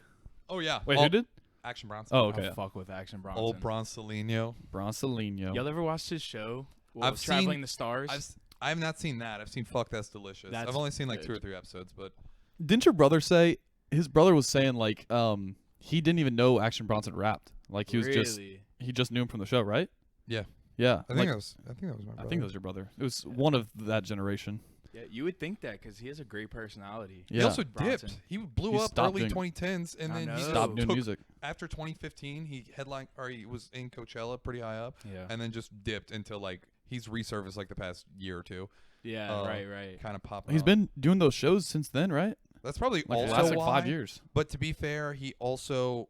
Oh yeah.
Wait,
All-
who did?
Action Bronson.
Oh,
I'll
okay.
fuck with Action Bronson.
Old Bronsolino.
Bronsolino.
Y'all ever watched his show? Well,
I've
Traveling
seen-
the Stars.
I have not seen that. I've seen Fuck That's Delicious.
That's
I've only seen like
good.
2 or 3 episodes, but
Didn't your brother say his brother was saying like he didn't even know Action Bronson rapped, like he was just
really?
he just knew him from the show, right?
Yeah.
Yeah.
I
like,
think that was my brother.
I think that was your brother. It was one of that generation.
Yeah, you would think that because he has a great personality.
He
Yeah.
also
Bronson.
dipped. He blew
He
up
stopped
early
doing-
2010s, and
I
then he
know.
Stopped doing
took-
music.
After 2015, he was in Coachella, pretty high up,
Yeah.
and then just dipped until like he's resurfaced like the past year or 2,
Yeah. Right.
kind of popping.
He's
up.
been doing those shows since then, right?
That's probably
Like
also
the last like
why.
5 years.
But to be fair, he also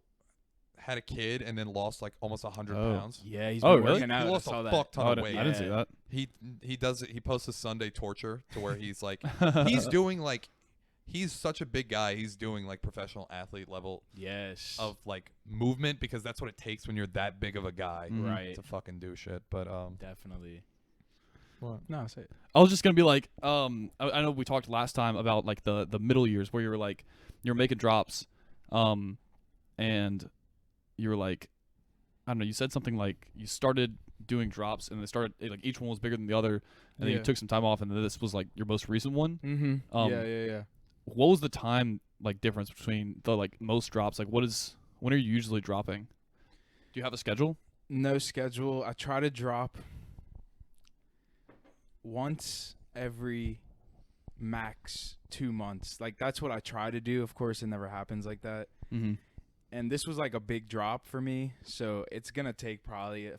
had a kid and then lost like almost 100
Oh.
pounds.
Yeah, he's
Oh,
been
really?
working out.
He
I
lost
saw
a
that.
fuck ton
Oh, I
of
didn't,
weight.
I didn't see
Yeah.
that.
He does it. He posts a Sunday torture to where he's like he's doing like he's such a big guy. He's doing like professional athlete level
Yes.
of like movement because that's what it takes when you're that big of a guy
Mhm.
Right.
to fucking do shit. But
Definitely.
what?
No, say it.
I was just gonna be like, I know we talked last time about like the middle years where you were like, you're making drops, and you were like, I don't know, you said something like you started doing drops and they started like each one was bigger than the other, and then you
Yeah.
took some time off, and then this was like your most recent one.
Mm-hmm. Yeah.
What was the time like difference between the like most drops? Like, when are you usually dropping? Do you have a schedule?
No schedule. I try to drop once every max 2 months. Like that's what I try to do. Of course, it never happens like that.
Mm-hmm.
And this was like a big drop for me, so it's gonna take probably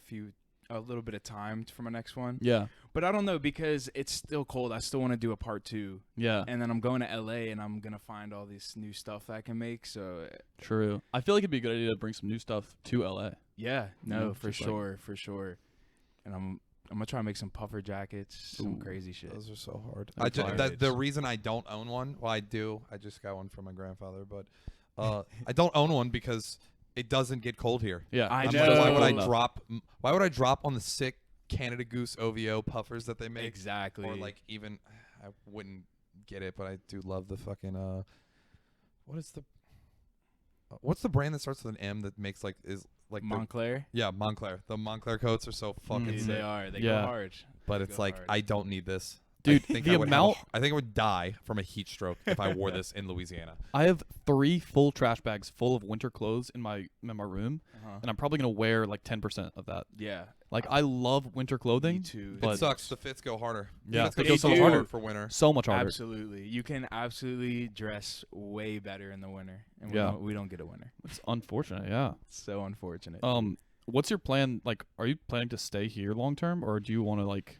a little bit of time for my next one.
Yeah.
But I don't know because it's still cold. I still want to do a part 2,
Yeah.
and then I'm going to LA and I'm gonna find all this new stuff that I can make. So
True. I feel like it'd be a good idea to bring some new stuff to LA.
yeah,
You
no,
know,
for
just like-
sure. And I'm I'm gonna try to make some puffer jackets, some
Ooh,
crazy shit.
Those are so hard.
They're fire.
The reason I don't own one, well, I do. I just got one from my grandfather, but I don't own one because it doesn't get cold here.
Yeah,
I
I'm
know.
just
Why would I
cold enough.
drop? Why would I drop on the sick Canada Goose OVO puffers that they make?
Exactly.
Or like even, I wouldn't get it, but I do love the fucking what's the brand that starts with an M that makes like
Montclair.
yeah, Montclair. The Montclair coats are so fucking
Mhm.
Dude,
sick.
they are. They
Yeah.
go hard.
But
They
it's
go
like
hard.
I don't need this.
Dude,
I think
the
I would have
amount
I think I would die from a heat stroke if I wore this in Louisiana.
I have 3 full trash bags full of winter clothes in my room,
Uh-huh.
and I'm probably gonna wear like 10% of that.
Yeah.
Like I love winter
Me
clothing.
too.
But-
It sucks. The fits go harder.
Yeah,
the fits
they
go
go
so
so
hard
hard.
for winter.
So much harder.
Absolutely. You can absolutely dress way better in the winter, and
Yeah.
we don't get a winter.
It's unfortunate. Yeah.
It's so unfortunate.
What's your plan? Like, are you planning to stay here long term, or do you want to like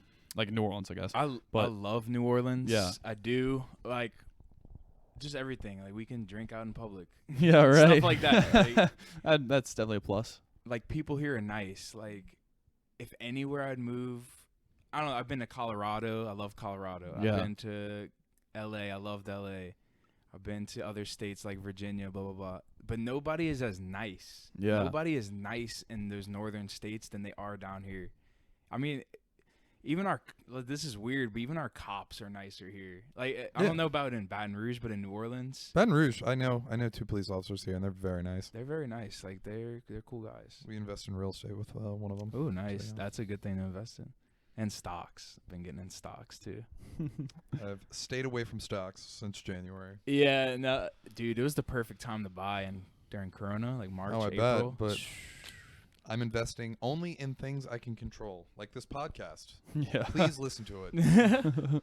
New Orleans? I guess.
I
but-
love New Orleans.
Yeah.
I do. Like, just everything. Like, we can drink out in public.
Yeah, right.
Stuff like that. Like,
That's definitely a plus.
like, people here are nice. Like, if anywhere I'd move, I don't know. I've been to Colorado. I love Colorado.
Yeah.
I've been to L.A. I loved L.A. I've been to other states like Virginia, blah, blah, blah. But nobody is as nice.
Yeah.
Nobody is nice in those northern states than they are down here. I mean, even this is weird, but even our cops are nicer here. Like, I
Yeah.
don't know about in Baton Rouge, but in New Orleans,
Baton Rouge, I know 2 police officers here, and they're very nice.
they're very nice. Like, they're cool guys.
We invest in real estate with one of them.
Oh, nice.
yeah.
That's a good thing to invest in. And stocks. Been getting in stocks, too.
I've stayed away from stocks since January.
Yeah, no, dude, it was the perfect time to buy and during Corona, like March,
Oh, I
April.
bet, but I'm investing only in things I can control, like this podcast.
Yeah.
Please listen to it.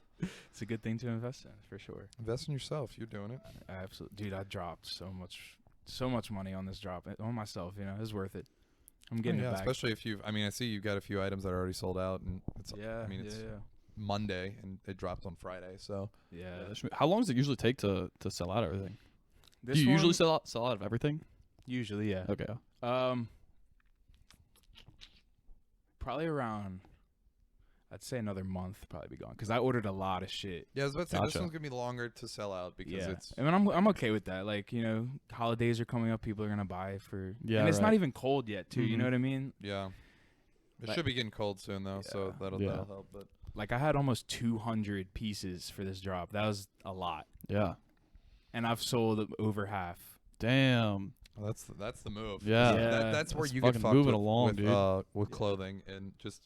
It's a good thing to invest in, for sure.
Invest in yourself. You're doing it.
Absolutely. Dude, I dropped so much money on this drop. On myself, you know. It was worth it. I'm getting
yeah,
it back.
especially if you've. I mean, I see you've got a few items that are already sold out, and it's.
Yeah,
I mean, it's
yeah.
Monday, and it dropped on Friday, so.
Yeah.
How long does it usually take to sell out everything?
This
Do you usually
one-
sell out of everything?
Usually, yeah.
Okay.
Probably around, I'd say another month probably be gone because I ordered a lot of shit.
Yeah, I was about to say this
Gotcha.
one's gonna be longer to sell out because
Yeah,
it's.
I mean I'm okay with that. Like, you know, holidays are coming up, people are gonna buy for.
Yeah,
and it's not
right.
even cold yet, too. You know
Mhm.
what I mean?
Yeah. It
Like-
should be getting cold soon though, so
Yeah.
that'll
Yeah.
help. But
Like, I had almost 200 pieces for this drop. That was a lot,
Yeah.
and I've sold over half.
Damn.
well, that's the move.
Yeah.
Yeah.
That's where
That's
you get
fucking
fucked
moving
with,
along,
with,
dude.
with clothing and just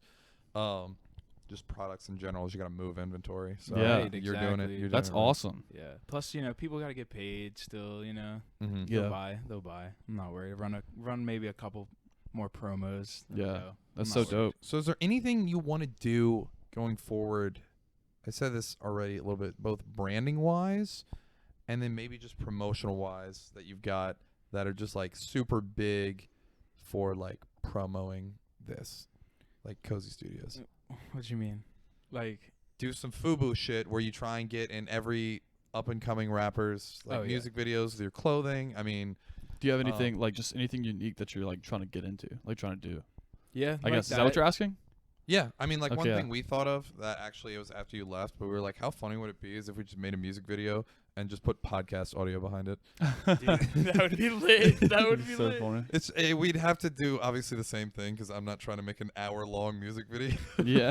products in general. Is you gotta move inventory. So
Yeah.
Right,
you're doing it.
exactly.
You're
That's
doing it right.
awesome.
Yeah. Plus, you know, people gotta get paid still. You know,
Mhm.
Yeah.
they'll buy. I'm not worried. Run maybe a couple more promos. then
Yeah.
go.
That's
I'm
so
not worried.
dope.
So is there anything you want to do going forward? I said this already a little bit, both branding wise and then maybe just promotional wise that you've got that are just like super big for like promoting this, like Cozy Studios.
What do you mean? Like,
Do some FUBU shit where you try and get in every up and coming rappers like
Oh, yeah.
music videos with your clothing. I mean,
Do you have anything like just anything unique that you're like trying to get into, like trying to do?
yeah.
I guess is that what you're asking?
yeah, I mean, like one
Okay.
thing we thought of that actually it was after you left, but we were like, how funny would it be is if we just made a music video and just put podcast audio behind it?
that would be lit. That would be
so
lit.
funny.
It's we'd have to do obviously the same thing because I'm not trying to make an hour-long music video.
Yeah.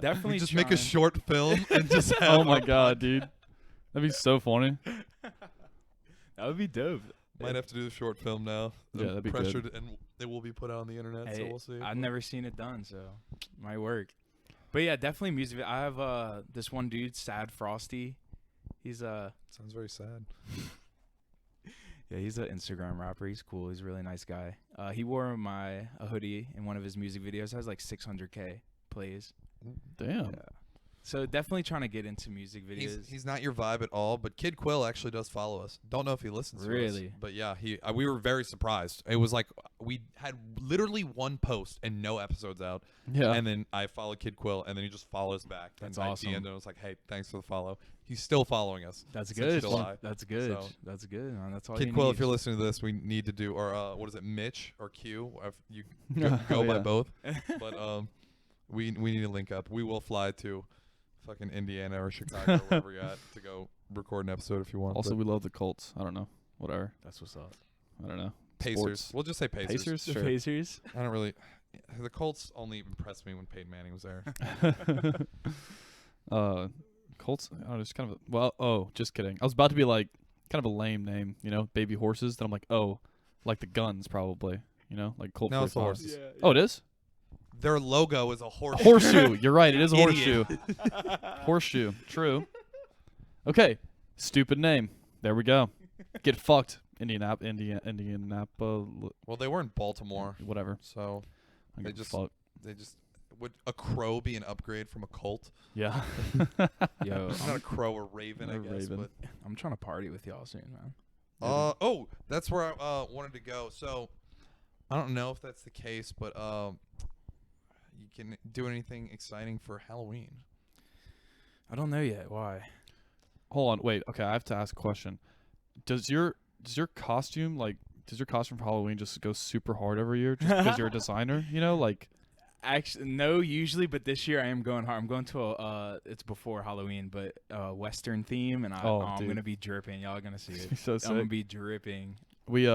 Definitely
We just make a
trying-
short film and just have
Oh my
our
god, dude. That'd be so funny.
That would be dope.
Might have to do the short film now.
Yeah, that'd be good.
pressured, and it will be put out on the internet, so
Hey,
we'll see.
I've never seen it done, so might work. But yeah, definitely music. I have this one dude, Sad Frosty. He's
Sounds very sad.
yeah, he's an Instagram rapper. He's cool. He's a really nice guy. He wore a hoodie in one of his music videos. It has like 600K plays.
Damn.
Yeah. So definitely trying to get into music videos.
He's not your vibe at all, but Kid Quill actually does follow us. Don't know if he listens to us.
Really?
But yeah, we were very surprised. It was like we had literally one post and no episodes out.
Yeah.
And then I followed Kid Quill, and then he just follows back.
That's
and
awesome.
I DM'd him and was like, hey, thanks for the follow. He's still following us.
That's
since
good.
July.
That's good.
So-
That's good. Man. That's all
Kid
you
Quill,
need.
if you're listening to this, we need to do, or what is it, Mitch or Q? If you
Oh,
go by
yeah.
both. But We need to link up. We will fly to fucking Indiana or Chicago or wherever you're at to go record an episode if you want.
Also,
but
we love the Colts. I don't know. Whatever.
That's what's up.
I don't know.
Pacers.
Sports.
We'll just say Pacers.
Pacers?
The
Sure.
Pacers.
I don't really. The Colts only impressed me when Peyton Manning was there.
Colts. Oh, just kind of. Just kidding. I was about to be like, kind of a lame name, baby horses. Then I'm like, oh, like the guns probably, like Colt.
No, it's the
45.
horses.
Oh, it is.
Their logo is a horseshoe.
Horseshoe. You're right. It is a
Idiot.
horseshoe. Horseshoe. True. Okay. Stupid name. There we go. Get fucked. Indianapolis.
Well, they were in Baltimore,
Whatever.
so
I
They
give a
just-
fuck.
would a crow be an upgrade from a Colt?
Yeah.
Yo,
Not a crow or raven, I
A
guess.
raven.
I'm trying to party with y'all soon, man.
But that's where I wanted to go. So I don't know if that's the case, but you can do anything exciting for Halloween.
I don't know yet. Why?
Hold on. Wait. Okay. I have to ask a question. Does your costume for Halloween just go super hard every year just because you're a designer?
Actually, no, usually, but this year I am going hard. I'm going to it's before Halloween, but Western theme, and I'm
dude.
gonna be dripping. Y'all are gonna see it.
so sick.
I'm gonna be dripping.
We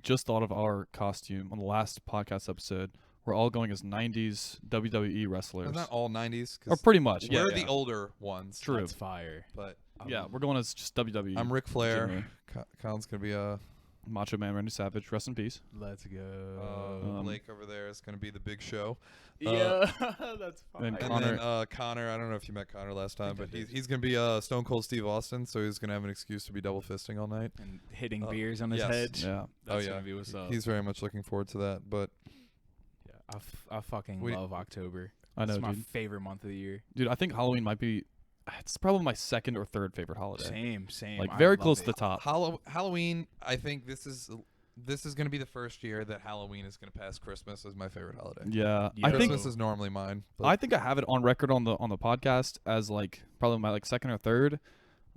just thought of our costume on the last podcast episode. We're all going as 90s WWE wrestlers.
Not all 90s.
Or pretty much. Yeah.
We're
yeah.
the older ones.
True.
That's fire.
But
Yeah, we're going as just WWE.
I'm Ric Flair.
Generally.
Colin's going to be
Macho Man Randy Savage. Rest in peace.
Let's go.
Blake over there is going to be the Big Show.
Yeah, that's fine.
and
And
Connor-
then Connor, I don't know if you met Connor last time,
think
but
I did.
he's going to be Stone Cold Steve Austin, so he's going to have an excuse to be double fisting all night.
And hitting beers on his
yes.
head.
Yeah.
That's
yeah.
gonna be what's up.
He's very much looking forward to that. But
Yeah, I fucking
We-
love October.
I know,
It's my
dude.
favorite month of the year.
Dude, I think Halloween might be. It's probably my second or third favorite holiday.
Same.
Like
I
very
love
close
it.
to the top.
Halloween, I think this is going to be the first year that Halloween is going to pass Christmas as my favorite holiday.
Yeah,
Yeah.
I think
Christmas is normally mine. But
I think I have it on record on the podcast as like probably my like second or third.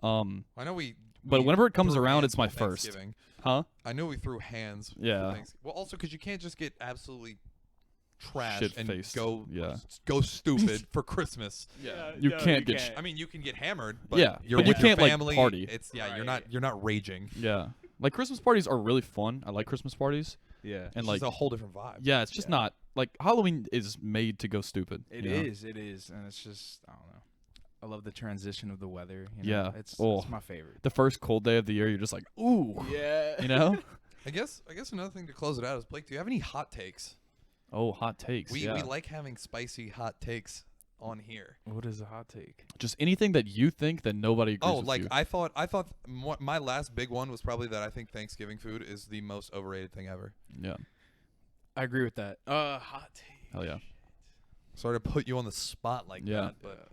I know
But whenever it comes
threw
around,
hands
it's my
for
first.
Thanksgiving.
Huh?
I know we threw hands. for
Yeah.
Thanksgiving. Well, also because you can't just get absolutely trash and
Shit-faced.
go
Yeah.
go stupid for Christmas.
Yeah,
You
no,
can't
you
get
can't.
I mean, you can get hammered, but
Yeah,
you're
but you
with your
can't, like,
family.
party.
It's
Right.
you're not raging.
Yeah. Like Christmas parties are really fun. I like Christmas parties.
Yeah,
And
It's
like
just a whole different vibe.
yeah, it's just
Yeah.
not like Halloween is made to go stupid.
it
you know?
is, and it's just I don't know. I love the transition of the weather.
Yeah.
It's
Oh.
my favorite.
The first cold day of the year, you're just like, ooh,
Yeah,
you know?
I guess another thing to close it out is, Blake, do you have any hot takes?
Oh, hot takes.
We
yeah.
like having spicy hot takes on here.
What is a hot take?
Just anything that you think that nobody agrees
Oh,
with
like
you.
I thought my last big one was probably that I think Thanksgiving food is the most overrated thing ever.
Yeah.
I agree with that. Hot take.
Hell yeah.
Sorry to put you on the spot like
Yeah.
that, but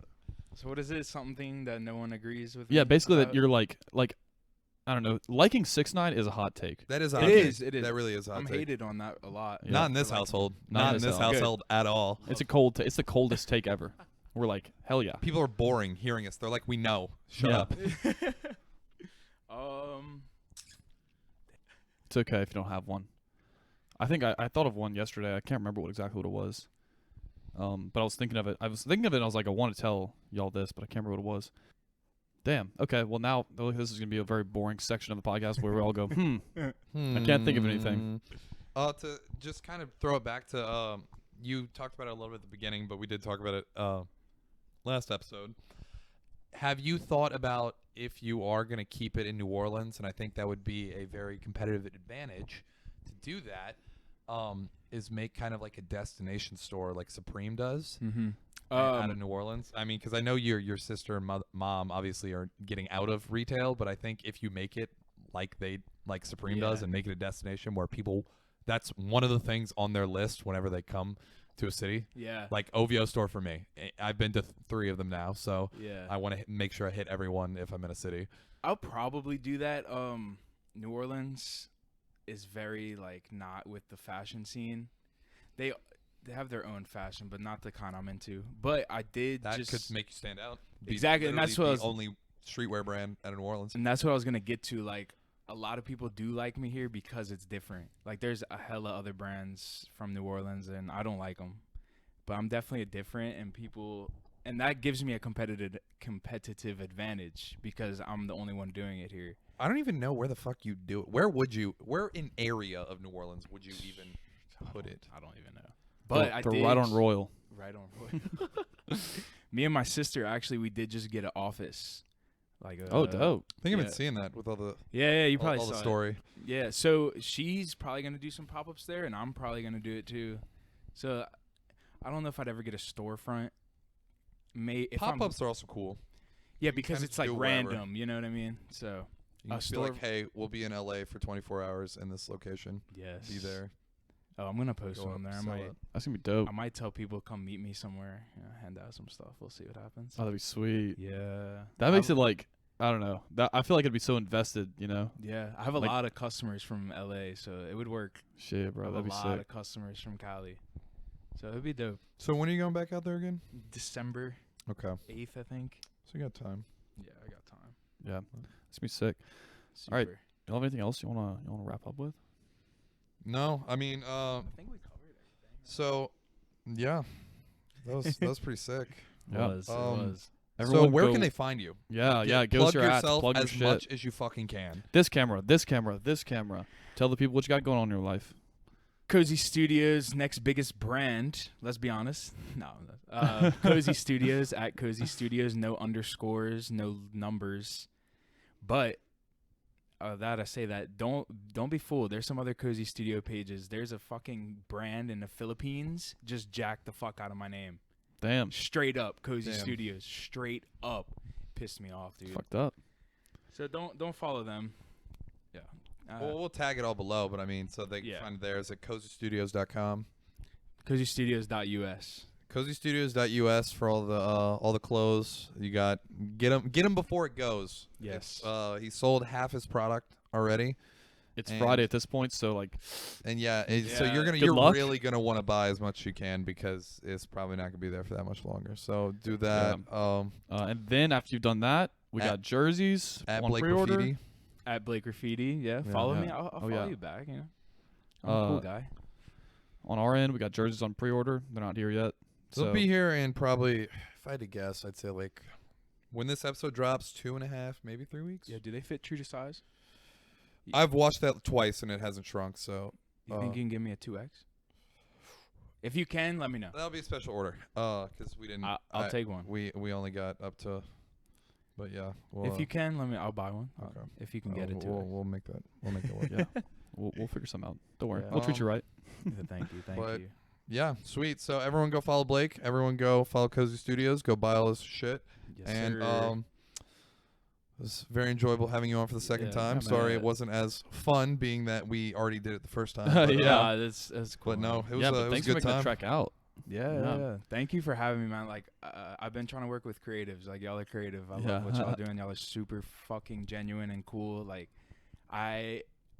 So what is it? Something that no one agrees with?
Yeah,
me
basically that
about?
you're like I don't know, liking 6ix9ine is a hot take.
that is a
It
hot
is,
take.
it is.
That really is a hot
I'm
take.
hated on that a lot.
Yeah.
Not in this
For, like,
household.
Not
Not
in
in
this
this
house.
household at all.
It's the coldest take ever. We're like, hell yeah.
People are boring hearing us. They're like, we know. Shut
Yeah.
up.
It's okay if you don't have one. I think I thought of one yesterday. I can't remember exactly what it was. But I was thinking of it. And I was like, I want to tell y'all this, but I can't remember what it was. Damn. Okay. Well, now this is gonna be a very boring section of the podcast where we all go, I can't think of anything.
To just kind of throw it back to you talked about it a little bit at the beginning, but we did talk about it last episode. Have you thought about if you are going to keep it in New Orleans, and I think that would be a very competitive advantage to do that, is make kind of like a destination store like Supreme does
Mm-hmm.
out of New Orleans? I mean, because I know your sister and mom obviously are getting out of retail, but I think if you make it like Supreme does
Yeah.
and make it a destination where people, that's one of the things on their list whenever they come to a city.
Yeah.
Like OVO store for me. I've been to 3 of them now, so
Yeah.
I want to make sure I hit everyone if I'm in a city.
I'll probably do that. New Orleans is very like not with the fashion scene. They have their own fashion, but not the kind I'm into. But I did
That
just
could make you stand out.
Exactly, and that's what I
the
was-
only streetwear brand out of New Orleans.
and that's what I was gonna get to. Like a lot of people do like me here because it's different. Like there's a hella other brands from New Orleans, and I don't like them. but I'm definitely different, and that gives me a competitive advantage because I'm the only one doing it here.
I don't even know where the fuck you do it. Where in area of New Orleans would you even put it?
I don't even know. But I
they're
did
right on Royal.
Right on Royal. Me and my sister, actually, we did just get an office. Like
Oh, dope.
I think I've
Yeah.
been seeing that with all the
you probably
all
saw
the
it.
story.
Yeah, so she's probably going to do some pop-ups there, and I'm probably going to do it too. So I don't know if I'd ever get a storefront.
Pop-ups are also cool.
Yeah, because
kinda
it's like
do wherever.
random, you know what I mean? So
You can
A
just be like,
store-
hey, we'll be in LA for 24 hours in this location.
yes.
Be there.
Oh, I'm going to post
Go
one
up,
there.
sell it.
That's gonna be dope.
I might tell people come meet me somewhere, hand out some stuff. We'll see what happens.
Oh, that'd be sweet.
Yeah.
That makes it like I don't know. I feel like it'd be so invested. You know.
Yeah, I have a
like-
lot of customers from LA, so it would work.
Shit,
I
bro.
have
That'd
a
be
lot
sick.
of customers from Cali, so it'd be dope.
So when are you going back out there again?
December
Okay.
8th, I think.
So you got time.
Yeah, I got time.
Yeah, it's gonna be sick.
Super.
All right. You have anything else you wanna wrap up with?
No, I mean,
I think we covered everything.
so yeah, that was pretty sick.
Yeah.
It was.
So
Everyone
where
go-
can they find you?
Yeah. Give us
Plug
your ads.
yourself
Plug your
as
shit.
much as you fucking can.
This camera. Tell the people what you got going on in your life.
Cozy Studios, next biggest brand. Let's be honest. No. Cozy Studios at Cozy Studios. No underscores, no numbers. But I say that don't be fooled. There's some other Cozy Studio pages. There's a fucking brand in the Philippines just jacked the fuck out of my name.
Damn.
Straight up, Cozy
Damn.
Studios. Straight up, pissed me off, dude.
Fucked up.
So don't follow them. Yeah.
Well, we'll tag it all below, but I mean, so they can
Yeah.
find it there. Is at cozystudios.com.
CozyStudios.us.
Cozystudios.us for all the clothes. You got get them before it goes.
Yes.
He sold half his product already,
It's
And-
Friday at this point, so like,
and so
Yeah.
you're
Good luck.
really gonna want to buy as much as you can because it's probably not gonna be there for that much longer. So do that.
and then after you've done that, we
At-
got jerseys
At
on
Blake
pre-order.
Graffiti.
At Blake Rafidi. Yeah.
Yeah.
Follow
Yeah.
me. I'll
Oh,
follow
yeah.
you back. You know. I'm a cool guy.
On our end, we got jerseys on pre-order. They're not here yet.
They'll
So
be here in probably, if I had to guess, I'd say like when this episode drops, 2.5, maybe 3 weeks.
Yeah. Do they fit true to size?
I've watched that twice and it hasn't shrunk. So
You think you can give me a 2X? If you can, let me know.
that'll be a special order. Because we didn't.
I'll take one.
We only got up to. But yeah.
If you can, let me. I'll buy one.
Okay.
If you can get it,
We'll make that. We'll make that work.
yeah, we'll figure something out. Don't worry,
Yeah.
we'll treat you right.
Thank you. Thank
But-
you.
Yeah, sweet. So everyone go follow Blake. Everyone go follow Cozy Studios. Go buy all his shit.
Yes,
And
sir.
it was very enjoyable having you on for the second
Yeah,
time.
man.
Sorry it wasn't as fun, being that we already did it the first time. But,
Yeah.
That's cool.
But no,
man.
it was,
Yeah,
it
but
was
thanks
a
for
good
making the
time.
trek out.
Yeah. Thank you for having me, man. Like, I've been trying to work with creatives. Like, y'all are creative. I
Yeah.
love what y'all doing. Y'all are super fucking genuine and cool. Like,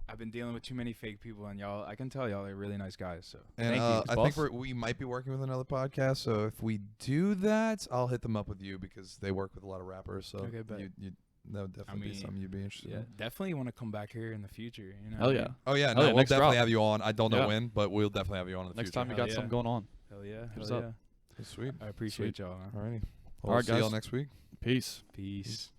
I've been dealing with too many fake people, and I can tell y'all are really nice guys. So
And
thank you.
I
boss.
think we might be working with another podcast. So if we do that, I'll hit them up with you because they work with a lot of rappers. So
Okay, bet.
that would definitely be
mean,
something you'd be interested
Yeah,
in.
definitely want to come back here in the future. You know.
Hell
what I
yeah.
mean?
Oh yeah,
Oh,
no,
yeah,
we'll
next
definitely
drop.
have you on. I don't know
Yeah.
when, but we'll definitely have you on in the
Next
future.
time you
Hell
got
yeah.
something going on.
Hell yeah.
What's
Hell
up?
yeah.
Sweet.
I appreciate y'all. Man.
Alrighty.
All right,
See y'all
guys.
next week.
Peace.
Peace.